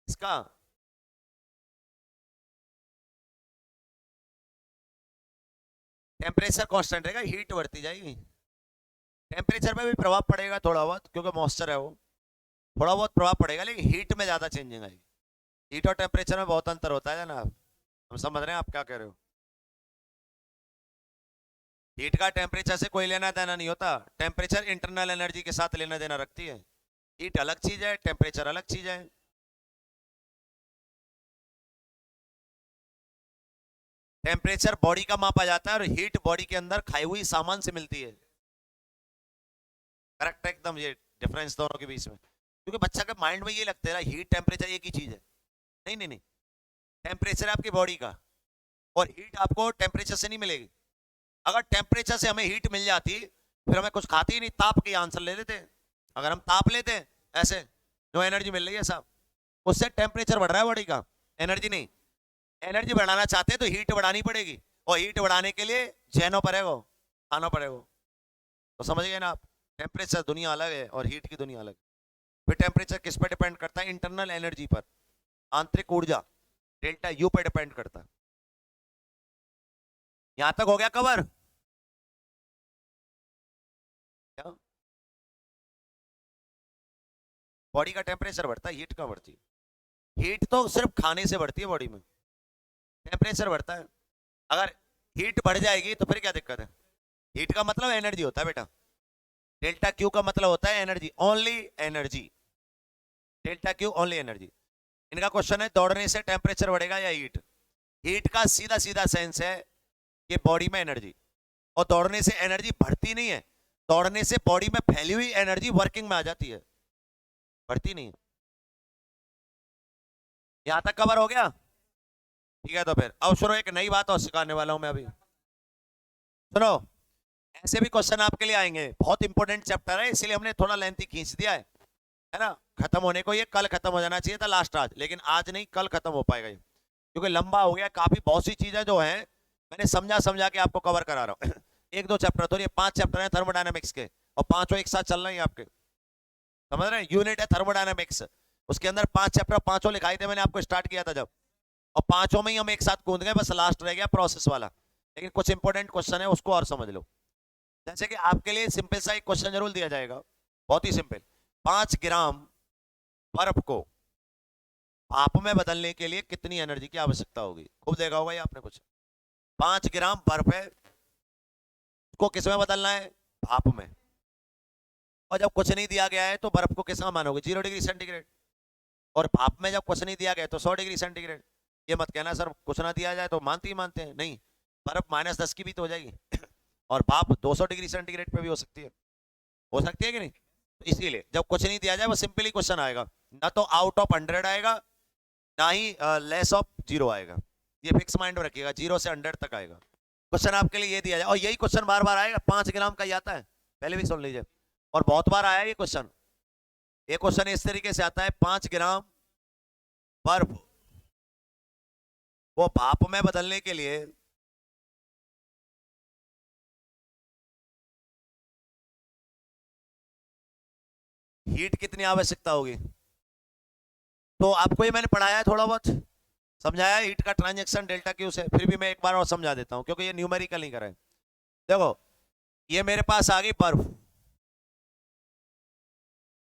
इसका। टेम्परेचर कांस्टेंट रहेगा, हीट बढ़ती जाएगी, टेम्परेचर पे भी प्रभाव पड़ेगा थोड़ा बहुत, क्योंकि मॉइस्चर है वो, थोड़ा बहुत प्रभाव पड़ेगा, लेकिन हीट में ज्यादा चेंजिंग आएगी। हीट और टेम्परेचर में बहुत अंतर होता है ना, हम समझ रहे हैं आप क्या कह रहे हो। हीट का टेम्परेचर से कोई लेना देना नहीं होता, टेम्परेचर इंटरनल एनर्जी के साथ लेना देना रखती है। हीट अलग चीज है, टेम्परेचर अलग चीज है। टेम्परेचर बॉडी का मापा जाता है और हीट बॉडी के अंदर खाई हुई सामान से मिलती है। करेक्ट है एकदम, ये डिफरेंस दोनों के बीच में, क्योंकि बच्चा के माइंड में ये लगता है ना हीट टेम्परेचर एक ही चीज है। नहीं नहीं नहीं, टेम्परेचर है आपकी बॉडी का और हीट आपको टेम्परेचर से नहीं मिलेगी। अगर टेम्परेचर से हमें हीट मिल जाती फिर हमें कुछ खाते ही नहीं, ताप के आंसर ले लेते। अगर हम ताप लेते ऐसे, जो एनर्जी मिल रही है साहब, उससे टेम्परेचर बढ़ रहा है बॉडी का, एनर्जी नहीं। एनर्जी बढ़ाना चाहते हैं तो हीट बढ़ानी पड़ेगी, और हीट बढ़ाने के लिए जैनो पड़ेगा, खाना पड़ेगा। तो समझ गए ना आप, टेम्परेचर दुनिया अलग है और हीट की दुनिया अलग। फिर टेम्परेचर किस पर डिपेंड करता है? इंटरनल एनर्जी पर, आंतरिक ऊर्जा डेल्टा यू पर डिपेंड करता है। यहां तक हो गया कवर? क्या बॉडी का टेम्परेचर बढ़ता है, हीट का बढ़ती है? हीट तो सिर्फ खाने से बढ़ती है बॉडी में, टेम्परेचर बढ़ता है। अगर हीट बढ़ जाएगी तो फिर क्या दिक्कत है? हीट का मतलब एनर्जी होता है बेटा, डेल्टा क्यू का मतलब होता है energy, only energy. Delta Q only energy. इनका क्वेश्चन है दौड़ने से टेम्परेचर बढ़ेगा या हीट? हीट का सीधा सीधा सेंस है कि बॉडी में एनर्जी, और दौड़ने से एनर्जी बढ़ती नहीं है, दौड़ने से बॉडी में फैली हुई एनर्जी वर्किंग में आ जाती है, बढ़ती नहीं है। यहां तक कवर हो गया? ठीक है, तो फिर अब सुनो, एक नई बात और सिखाने वाला हूं मैं अभी। सुनो, ऐसे भी क्वेश्चन आपके लिए आएंगे, बहुत इंपॉर्टेंट चैप्टर है, इसलिए हमने थोड़ा लेंथी खींच दिया है ना। खत्म होने को ये कल खत्म हो जाना चाहिए था लास्ट आज, लेकिन आज नहीं, कल खत्म हो पाएगा ये, क्योंकि लंबा हो गया काफी। बहुत सी चीजें जो है मैंने समझा समझा के आपको कवर करा रहा हूँ। एक दो चैप्टर तो, ये 5 चैप्टर हैं थर्मोडायनेमिक्स के, और पांचों एक साथ चल रहे हैं आपके, समझ रहे हैं? यूनिट है थर्मोडायनेमिक्स, उसके अंदर 5 चैप्टर, पांचों लिखाई थे मैंने आपको स्टार्ट किया था जब, और पांचों में ही हम एक साथ कूद गए, बस लास्ट रह गया प्रोसेस वाला। लेकिन कुछ इंपॉर्टेंट क्वेश्चन है, उसको और समझ लो। जैसे कि आपके लिए सिंपल सा एक क्वेश्चन जरूर दिया जाएगा, बहुत ही सिंपल। 5 ग्राम बर्फ को भाप में बदलने के लिए कितनी एनर्जी की आवश्यकता होगी? खूब देखा होगा ये आपने कुछ। 5 ग्राम बर्फ है, उसको किस में बदलना है? भाप में। और जब कुछ नहीं दिया गया है तो बर्फ को किस में मानोगे? 0 डिग्री सेंटीग्रेड। और भाप में जब कुछ नहीं दिया गया तो 100 डिग्री सेंटीग्रेड। ये मत कहना सर कुछ ना दिया जाए तो मानते ही मानते हैं, नहीं, बर्फ -10 की भी तो हो जाएगी। और भाप 200 डिग्री सेंटीग्रेड पे भी हो सकती है कि नहीं? तो इसीलिए जब कुछ नहीं दिया जाए वो सिंपली क्वेश्चन आएगा, ना तो आउट ऑफ 100 आएगा, ना ही लेस ऑफ 0 आएगा। ये फिक्स माइंड में रखिएगा, 0 से 100 तक आएगा क्वेश्चन आपके लिए, ये दिया जाए। और यही क्वेश्चन बार बार आएगा, 5 ग्राम का ही आता है, पहले भी सुन लीजिए, और बहुत बार आया ये क्वेश्चन। ये क्वेश्चन इस तरीके से आता है, 5 ग्राम बर्फ वो भाप में बदलने के लिए हीट कितनी आवश्यकता होगी? तो आपको ये मैंने पढ़ाया है, थोड़ा बहुत समझाया है हीट का ट्रांजैक्शन डेल्टा क्यू से, फिर भी मैं एक बार और समझा देता हूं, क्योंकि ये न्यूमेरिकल नहीं करा है। देखो, ये मेरे पास आ गई बर्फ,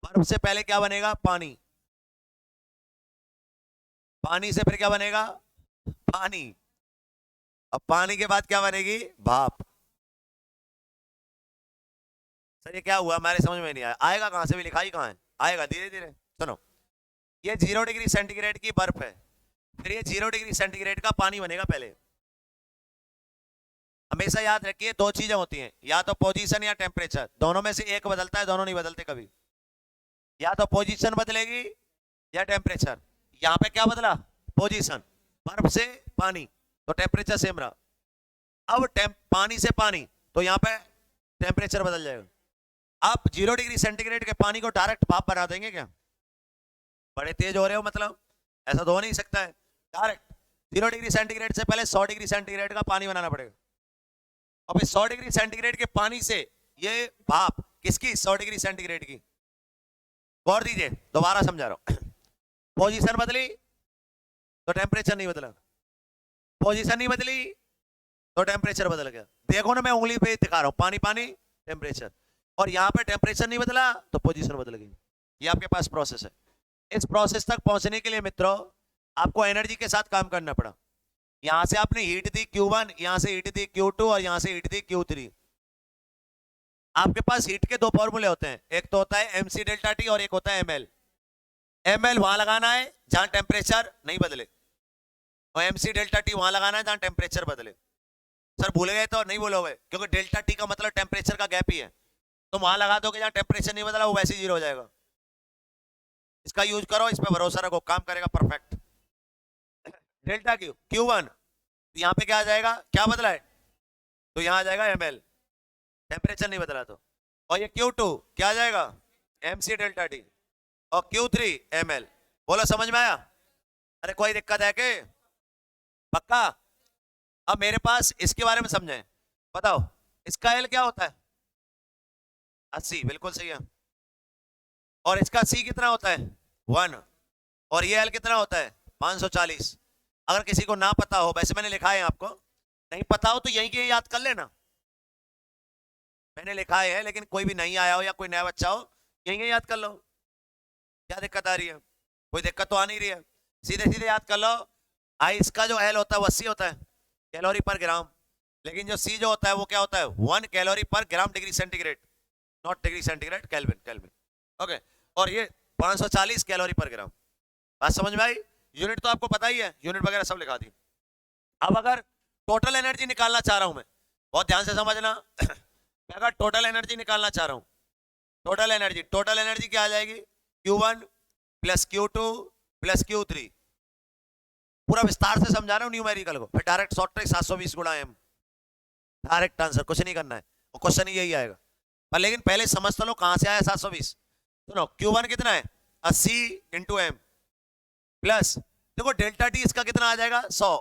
बर्फ से पहले क्या बनेगा? पानी, पानी से फिर क्या बनेगा? पानी। अब पानी के बाद क्या बनेगी? भाप। सर ये क्या हुआ, हमारे समझ में नहीं आया। आएगा कहां से, भी लिखाई कहां है, आएगा धीरे धीरे। सुनो, ये 0 डिग्री सेंटीग्रेड की बर्फ है, फिर ये 0 डिग्री सेंटीग्रेड का पानी बनेगा पहले। हमेशा याद रखिए, दो चीजें होती हैं, या तो पोजीशन या टेम्परेचर, दोनों में से एक बदलता है, दोनों नहीं बदलते कभी। या तो पोजीशन बदलेगी या टेम्परेचर। यहां पे क्या बदला? पोजीशन, बर्फ से पानी, तो टेम्परेचर सेम रहा। अब पानी से पानी, तो यहां पे टेम्परेचर बदल जाएगा। आप 0 डिग्री सेंटीग्रेड के पानी को डायरेक्ट भाप बना देंगे क्या? बड़े तेज हो रहे हो मतलब, ऐसा तो हो नहीं सकता है। डायरेक्ट 0 डिग्री सेंटीग्रेड से पहले 100 डिग्री सेंटीग्रेड का पानी बनाना पड़ेगा, और फिर 100 डिग्री सेंटीग्रेड के पानी से ये भाप किसकी? 100 डिग्री सेंटीग्रेड की। गौर दीजिए, दोबारा समझा रहा हूं। पोजीशन बदली तो टेम्परेचर नहीं बदला, पोजीशन नहीं बदली तो टेम्परेचर बदल गया। देखो ना, मैं उंगली पे दिखा रहा हूं, पानी पानी टेम्परेचर, और यहां पे टेम्परेचर नहीं बदला तो पोजीशन बदल गई। ये आपके पास प्रोसेस है। इस प्रोसेस तक पहुंचने के लिए मित्रों आपको एनर्जी के साथ काम करना पड़ा। यहां से आपने हीट दी Q1, यहां से हीट दी Q2 और यहां से हीट दी Q3। आपके पास हीट के दो फॉर्मूले होते हैं, एक तो होता है mc डेल्टा टी और एक होता है ml। ml वहां लगाना है जहां टेम्परेचर नहीं बदले, और mc डेल्टा टी वहां लगाना है जहां टेम्परेचर बदले। सर भूल गए तो नहीं बोलोगे, क्योंकि डेल्टा टी का मतलब टेम्परेचर का गैप ही है, तो वहां लगा दोगे जहां टेम्परेचर नहीं बदला, वो वैसे ही जीरो हो जाएगा। इसका यूज करो, इस पे भरोसा रखो, काम करेगा परफेक्ट। डेल्टा क्यू Q1, तो यहाँ पे क्या आ जाएगा, क्या बदला है, तो यहाँ आ जाएगा ml, टेम्परेचर नहीं बदला तो। और ये Q2 क्या आ जाएगा, mc डेल्टा टी, और Q3 ml। बोलो समझ में आया? अरे कोई दिक्कत है के? पक्का? अब मेरे पास इसके बारे में समझे, बताओ इसका एल क्या होता है, 80, बिल्कुल सही है। और इसका सी कितना होता है, 1, और ये एल कितना होता है, 540। अगर किसी को ना पता हो, वैसे मैंने लिखा है आपको, नहीं पता हो तो यहीं के याद कर लेना, मैंने लिखा है, लेकिन कोई भी नहीं आया हो या कोई नया बच्चा हो, यहीं के याद कर लो। क्या दिक्कत आ रही है? कोई दिक्कत तो आ नहीं रही है, सीधे सीधे याद कर लो। आइस का जो एल होता है वो 80 होता है कैलोरी पर ग्राम, लेकिन जो सी जो होता है वो क्या होता है, 1 कैलोरी पर gram degree centigrade, not degree centigrade, kelvin, kelvin. Okay, और ये 540 कैलोरी पर ग्राम। बात समझ में आई? यूनिट तो आपको पता ही है, यूनिट वगैरह सब लिखा दी। अब अगर टोटल एनर्जी निकालना चाह रहा हूं मैं, बहुत ध्यान से समझना मैं अगर टोटल एनर्जी निकालना चाह रहा हूं, टोटल एनर्जी क्या आ जाएगी, Q1 plus Q2 plus Q3। पूरा विस्तार से समझा रहा हूं न्यूमेरिकल को, फिर डायरेक्ट शॉर्ट ट्रिक 720 गुणा m, डायरेक्ट आंसर, कुछ नहीं करना है, और क्वेश्चन ही यही आएगा। पर लेकिन पहले समझ तो लो कहां से आया 720। सुनो, Q1 कितना है, 80 इंटू m, प्लस देखो डेल्टा टी इसका कितना आ जाएगा, 100।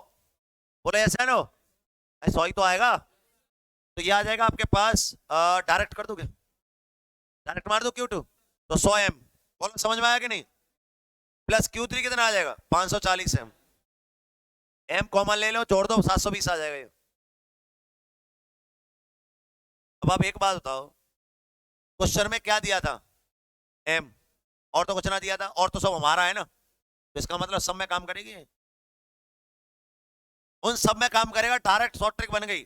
बोले ऐसा है नो, 100 ही तो आएगा, तो ये आ जाएगा आपके पास, डायरेक्ट कर दोगे, डायरेक्ट मार दो Q2, तो 100 m। बोलो समझ में आया कि नहीं? प्लस Q3 कितना आ जाएगा, 540 m, m कॉमन ले लो, जोड़ दो, 720 आ जाएगा ये। अब आप एक बात बताओ, क्वेश्चन में क्या दिया था, m, और तो कुछ ना दिया था, और तो सब हमारा है ना, तो इसका मतलब सब में काम करेगी, उन सब में काम करेगा। डायरेक्ट शॉर्ट ट्रिक बन गई,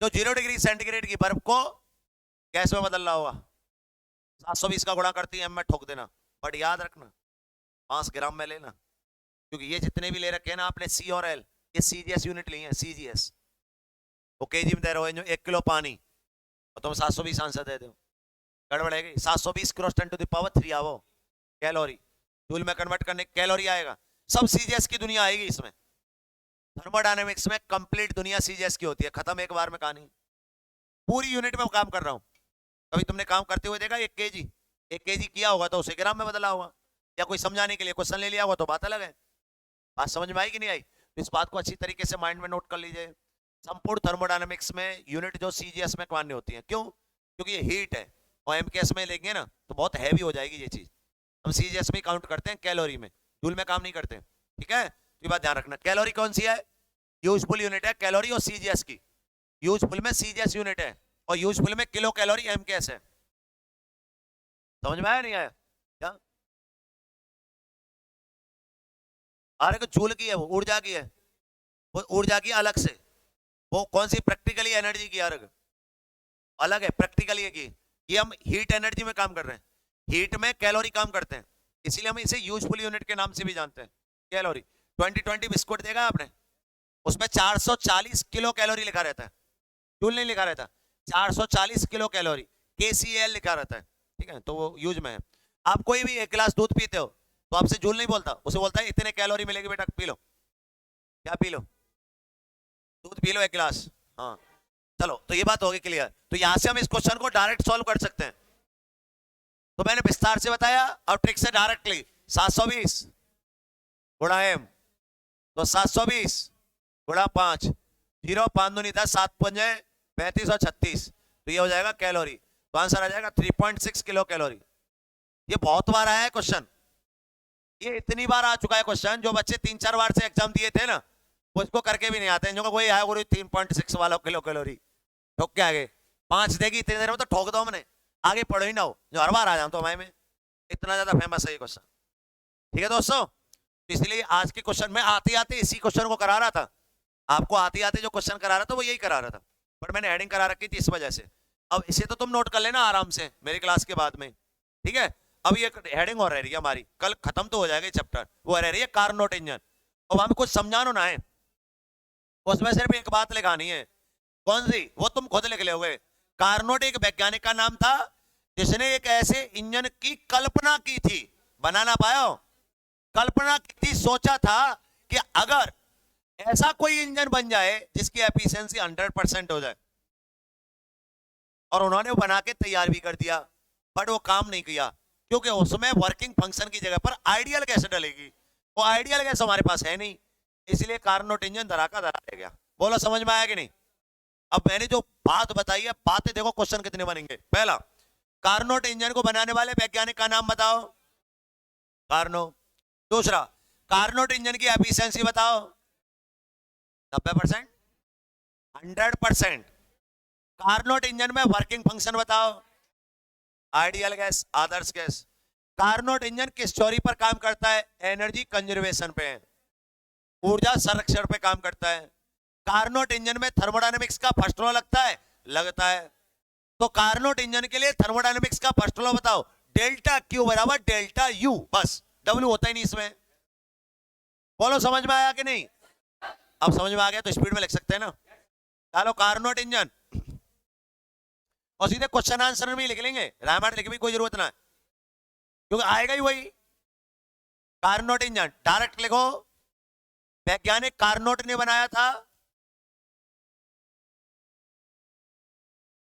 जो 0 डिग्री सेंटीग्रेड की बर्फ को गैस में बदल रहा होगा, 720 का गुणा करती है m में ठोक देना। बट याद रखना 5 ग्राम में लेना, क्योंकि ये जितने भी ले रखे हैं ना आपने C और L, ये CGS यूनिट ली है, CGS। वो केजी में दे रहे हो, जो 1 किलो पानी, और तुम 720 आंसर दे दो, गड़बड़ेगी। 720 क्रॉस 10 टू द पावर 3 आवो कैलोरी, जूल में कन्वर्ट करने कैलोरी आएगा। सब CGS की दुनिया आएगी इसमें। थर्मोडायनेमिक्स में कंप्लीट दुनिया CGS की होती है, खत्म एक बार में कहानी। पूरी यूनिट में काम कर रहा हूं, कभी तुमने काम करते हुए देखा 1 केजी किया होगा तो उसे ग्राम में बदला होगा, या कोई समझाने के लिए क्वेश्चन ले लिया होगा, तो बात अलग है। बात समझ में आई कि नहीं आई? तो इस बात को अच्छी तरीके से माइंड में नोट कर लीजिए। संपूर्ण थर्मोडायनेमिक्स में यूनिट जो CGS में मान्य होती है, क्यों? क्योंकि ये हीट है, और MKS में लेंगे ना तो बहुत हैवी हो जाएगी ये चीज। हम CGS में काउंट करते हैं कैलोरी में, जूल में काम नहीं करते, ठीक है? तो ये बात ध्यान रखना। कैलोरी कौन सी है? यूजफुल यूनिट है कैलोरी और CGS की। यूजफुल में CGS यूनिट है, और यूजफुल में किलो कैलोरी MKS है। समझ में आया नहीं आया क्या? अरे जूल की है, वो ऊर्जा की है, वो ऊर्जा की अलग से। वो कौन सी? प्रैक्टिकली एनर्जी की अलग है, प्रैक्टिकली की। ये हम हीट एनर्जी में काम कर रहे हैं, हीट में कैलोरी काम करते हैं, इसीलिए हम इसे यूजफुल यूनिट के नाम से भी जानते हैं, कैलोरी। 2020 बिस्कुट देखा आपने, उसमें 440 किलो कैलोरी लिखा रहता है, जूल नहीं लिखा रहता, 440 किलो कैलोरी, KCAL लिखा रहता है, ठीक है? तो वो यूज में है। आप कोई भी 1 गिलास दूध पीते हो तो आपसे जूल नहीं बोलता, उसे बोलता है इतने कैलोरी मिलेगी बेटा, पी लो। क्या पी लो? दूध पी लो 1 गिलास। हाँ, चलो, तो ये बात होगी क्लियर। तो यहां से हम इस क्वेश्चन को डायरेक्ट सॉल्व कर सकते हैं, तो मैंने विस्तार से बताया, और ट्रिक से डायरेक्टली 720 गुणा m, तो 720 गुणा 5, 0 5 दूनी 10, 7 पंजे 35 और 36, तो ये हो जाएगा कैलोरी। तो आंसर आ जाएगा 3.6 किलो कैलोरी। ये बहुत बार आया है क्वेश्चन, ये इतनी बार आ चुका है क्वेश्चन, जो बच्चे 3-4 बार से एग्जाम दिए थे ना, वो इसको करके भी नहीं आते हैं। जो कोई आया गुरु 3.6 वाला किलो कैलोरी, ठोक के आगे 5 देगी इतनी देर में, तो ठोक दो हमने, आगे पढ़ो ही ना हो, जो हर बार आ जाओ तो हमारे में इतना ज्यादा फेमस है ये क्वेश्चन, ठीक है दोस्तों? तो इसलिए आज के क्वेश्चन में आते आते इसी क्वेश्चन को करा रहा था, आपको आते आते जो क्वेश्चन करा रहा था वो यही करा रहा था, बट मैंने हेडिंग करा रखी थी इस वजह से। अब इसे तो तुम नोट कर लेना आराम से मेरी क्लास के बाद में, ठीक है। अब ये हेडिंग और रह रही है हमारी, कल खत्म तो हो जाएगा ये चैप्टर, वो रह रही है कार्नोट इंजन। अब हमें कुछ समझाना ना है, उसमें सिर्फ एक बात लिखानी है। कौन सी? वो तुम खुद लिख लोगे। कार्नोट एक वैज्ञानिक का नाम था जिसने एक ऐसे इंजन की कल्पना की थी, बना ना पाया, कल्पना की थी, सोचा था कि अगर ऐसा कोई इंजन बन जाए जिसकी एफिशिएंसी 100% हो जाए, और उन्होंने वो बना के तैयार भी कर दिया, बट वो काम नहीं किया क्योंकि उसमें वर्किंग फंक्शन की जगह पर आइडियल गैस डलेगी, वो आइडियल गैस हमारे पास है नहीं, इसलिए कार्नोट इंजन धरा का धरा रह गया। बोलो समझ में आया कि नहीं? अब मैंने जो बात बताई है, बातें देखो क्वेश्चन कितने बनेंगे। पहला, कार्नोट इंजन को बनाने वाले वैज्ञानिक का नाम बताओ, कार्नो। दूसरा, कार्नोट इंजन की एफिशिएंसी बताओ, 90%, 100%। कार्नोट इंजन में वर्किंग फंक्शन बताओ, आइडियल गैस, आदर्श गैस। कार्नोट इंजन किस थ्योरी पर काम करता है? एनर्जी कंजर्वेशन पे, ऊर्जा संरक्षण पे काम करता है। कार्नोट इंजन में थर्मोडायनेमिक्स का फर्स्ट लॉ लगता है? लगता है। तो कार्नोट इंजन के लिए थर्मोडायनेमिक्स का फर्स्ट लॉ बताओ, डेल्टा क्यू बराबर डेल्टा यू, बस, डब्ल्यू होता ही नहीं इसमें। बोलो समझ में आया कि नहीं? अब समझ में आ गया तो स्पीड में लिख सकते हैं ना। चलो, कार्नोट इंजन, और सीधे क्वेश्चन आंसर में लिख लेंगे, रामायण लिखने की कोई जरूरत ना है क्योंकि आएगा ही वही। कार्नोट इंजन डायरेक्ट लिखो, वैज्ञानिक कार्नोट ने बनाया था,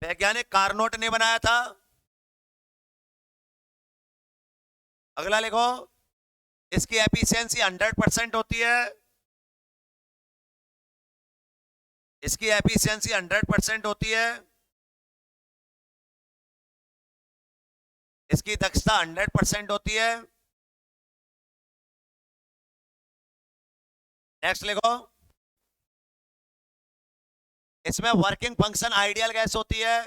वैज्ञानिक कार्नोट ने बनाया था। अगला लिखो, इसकी एफिशिएंसी 100% होती है, इसकी एफिशिएंसी 100% होती है, इसकी दक्षता 100% होती है। नेक्स्ट लिखो, इसमें वर्किंग फंक्शन आइडियल गैस होती है,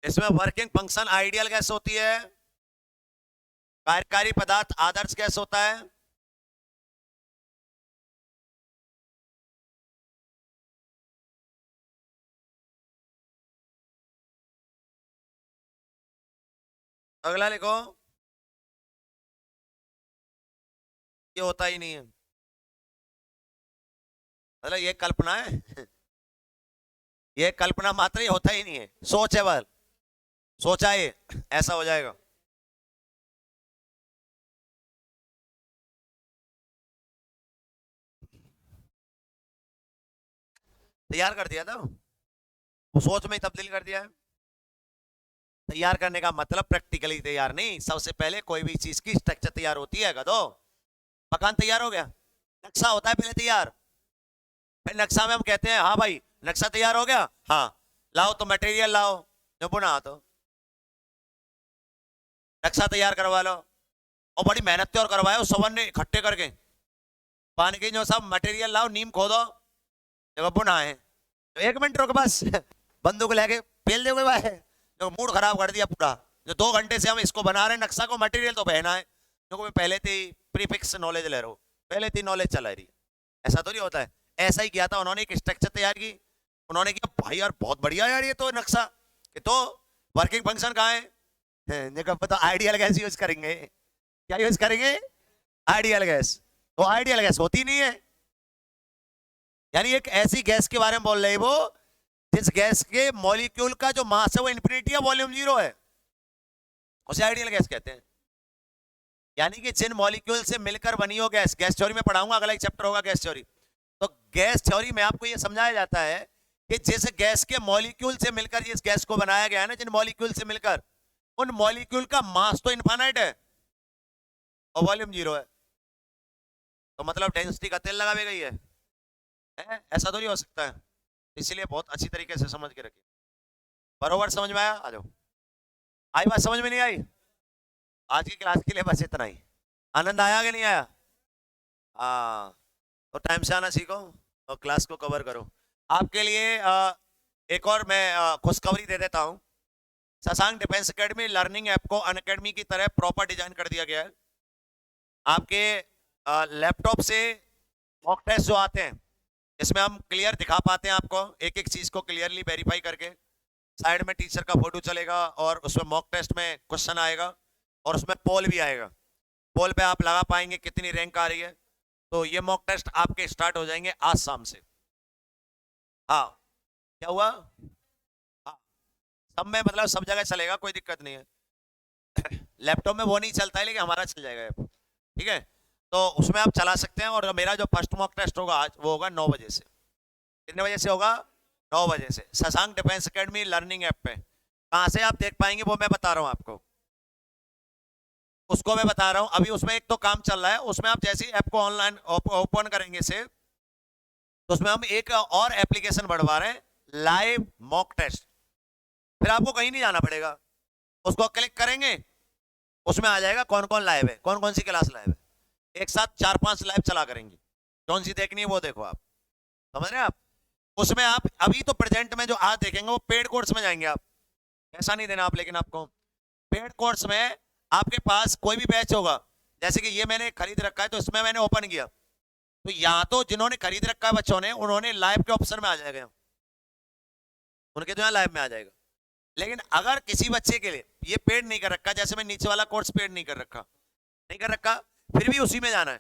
इसमें वर्किंग फंक्शन आइडियल गैस होती है, कार्यकारी पदार्थ आदर्श गैस होता है। अगला लिखो, ये होता ही नहीं है, मतलब ये कल्पना है ये कल्पना मात्र, ही होता ही नहीं है, सोच है बल, सोचा ये ऐसा हो जाएगा। तैयार कर दिया था वो, सोच में ही तब्दील कर दिया है। तैयार करने का मतलब प्रैक्टिकली तैयार नहीं, सबसे पहले कोई भी चीज की स्ट्रक्चर तैयार होती है गधो। मकान तैयार हो गया, नक्शा होता है पहले तैयार, फिर नक्शा में हम कहते हैं हाँ भाई नक्शा तैयार हो गया, हाँ लाओ तो मटेरियल लाओ, जो बुना तो नक्शा तैयार करवा लो, और बड़ी मेहनत तो और करवाए उस सवन ने इकट्ठे करके, पानी के जो सब मटेरियल लाओ, नीम खोदो, जब बुना है तो 1 मिनट रुक बस बंदूक लेके पेल दे भाई, जो मूड खराब कर दिया पूरा। जो 2 घंटे से हम इसको बना रहे हैं नक्शा को, मटेरियल तो बहना है, क्योंकि मैं पहले थी प्रीफिक्स नॉलेज ले रहा हूँ, पहले थी नॉलेज चला रही, ऐसा तो नहीं होता है। ऐसा ही किया था उन्होंने, एक स्ट्रक्चर तैयार की, उन्होंने किया भाई यार बहुत बढ़िया यार ये तो नक्शा, कि तो वर्किंग फंक्शन कहाँ है, तो आइडियल गैस यूज करेंगे। क्या यूज करेंगे? Ideal gas. तो आइडियल गैस होती नहीं है, यानी एक ऐसी गैस के बारे में बोल रहे हैं वो जिस गैस के मॉलिक्यूल का जो मास है वो इन्फिनिटी है, वॉल्यूम 0 है, उसे आइडियल गैस कहते हैं। यानी कि जिन मॉलिक्यूल से मिलकर बनी हो गैस, गैस थ्योरी में पढ़ाऊंगा, अगला एक चैप्टर होगा गैस थ्योरी। तो गैस थ्योरी में आपको यह समझाया जाता है कि जिस गैस के मॉलिक्यूल से मिलकर जिस गैस को बनाया गया है ना, जिन मॉलिक्यूल से मिलकर, उन मॉलिक्यूल का मास तो इनफाइनाइट है और वॉल्यूम 0 है, तो मतलब डेंसिटी का तेल लगा गई है, ऐसा तो नहीं हो सकता है। इसलिए बहुत अच्छी तरीके से समझ के रखिए। बरोबर समझ में आया? आ जाओ। आई बात समझ में नहीं आई? आज की क्लास के लिए बस इतना ही। आनंद आया कि नहीं आया? हाँ, तो टाइम से आना सीखो और क्लास को कवर करो। आपके लिए एक और मैं खुशखबरी दे देता हूँ। Shashank defence academy learning app को अनअकैडमी की तरह प्रॉपर डिजाइन कर दिया गया है। आपके लैपटॉप से मॉक टेस्ट जो आते हैं इसमें हम क्लियर दिखा पाते हैं आपको, एक एक चीज को क्लियरली वेरीफाई करके। साइड में टीचर का फोटो चलेगा और उसमें मॉक टेस्ट में क्वेश्चन आएगा और उसमें पोल भी आएगा। पोल पे आप लगा पाएंगे कितनी रैंक आ रही है। तो ये मॉक टेस्ट आपके स्टार्ट हो जाएंगे आज शाम से। हाँ, क्या हुआ? हाँ, सब में मतलब सब जगह चलेगा, कोई दिक्कत नहीं है। लैपटॉप में वो नहीं चलता है लेकिन हमारा चल जाएगा, ठीक है। तो उसमें आप चला सकते हैं। और मेरा जो फर्स्ट मॉक टेस्ट होगा आज वो होगा 9 बजे से। कितने बजे से होगा? 9 बजे से Shashank defence academy learning app पे। कहाँ से आप देख पाएंगे वो मैं बता रहा हूँ आपको, उसको मैं बता रहा हूँ अभी। उसमें एक तो काम चल रहा है, उसमें आप जैसे ही ऐप को ऑनलाइन ओपन करेंगे से, तो उसमें हम एक और एप्लीकेशन बढ़वा रहे हैं, लाइव मॉक टेस्ट। फिर आपको कहीं नहीं जाना पड़ेगा, उसको क्लिक करेंगे, उसमें आ जाएगा कौन कौन लाइव है, कौन कौन सी क्लास लाइव है। एक साथ 4-5 लाइव चला करेंगे, कौन सी देखनी है वो देखो आप, समझ रहे हैं आप। उसमें आप अभी तो प्रेजेंट में जो आज देखेंगे वो पेड कोर्स में जाएंगे आप, ऐसा नहीं देना आप। लेकिन आपको पेड कोर्स में आपके पास कोई भी बैच होगा, जैसे कि ये मैंने खरीद रखा है तो इसमें मैंने ओपन किया, तो यहाँ तो जिन्होंने खरीद रखा है बच्चों ने, उन्होंने लाइव के ऑप्शन में आ जाएगा, उनके जो है लाइव में आ जाएगा। लेकिन अगर किसी बच्चे के लिए ये पेड नहीं कर रखा, जैसे मैं नीचे वाला कोर्स पेड नहीं कर रखा, फिर भी उसी में जाना है।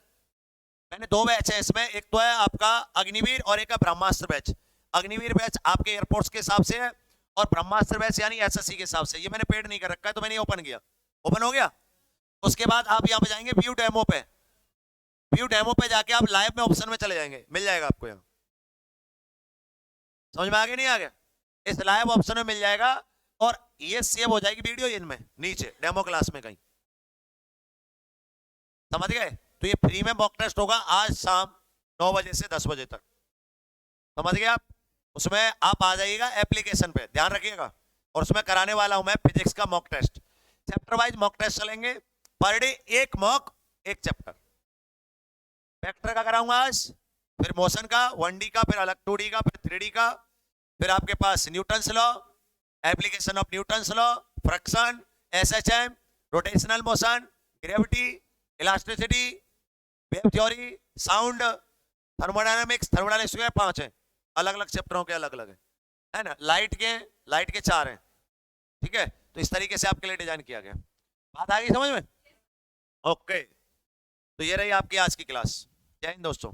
मैंने 2 बैच है इसमें, एक तो है आपका अग्निवीर और एक है ब्रह्मास्त्र बैच। अग्निवीर बैच आपके एयरपोर्ट्स के हिसाब से है और ब्रह्मास्त्र बैच यानी एसएससी के हिसाब से। ये मैंने पेड नहीं कर रखा है तो मैंने ओपन किया, ओपन हो गया। उसके बाद आप यहाँ पे जाएंगे व्यू डेमो पे, व्यू डेमो पे जाके आप लाइव में ऑप्शन में चले जाएंगे, मिल जाएगा आपको यहाँ। समझ में आ गया नहीं आ गया? इस लाइव ऑप्शन में मिल जाएगा और ये सेव हो जाएगी वीडियो इनमें नीचे डेमो क्लास में कहीं, समझ गए? तो ये फ्री में मॉक टेस्ट होगा आज शाम 9 बजे से 10 बजे तक, समझ गए आप? उसमें आप आ जाइएगा एप्लीकेशन पे, ध्यान रखिएगा। और उसमें कराने वाला हूं मैं फिजिक्स का mock test, chapter wise mock test चलेंगे, पर डे एक मॉक एक चैप्टर। वेक्टर का कराऊंगा आज, फिर मोशन का 1D का, फिर अलग 2D का, फिर 3D का, फिर आपके पास Newton's law, application of Newton's law, friction, SHM, rotational motion, gravity, elasticity, wave theory, sound, thermodynamics. Thermodynamics के 5 हैं, अलग अलग चैप्टरों के अलग अलग है ना। लाइट के 4 हैं, ठीक है। तो इस तरीके से आपके लिए डिजाइन किया गया। बात आ गई समझ में? ओके, तो ये रही आपकी आज की क्लास। जय हिंद दोस्तों।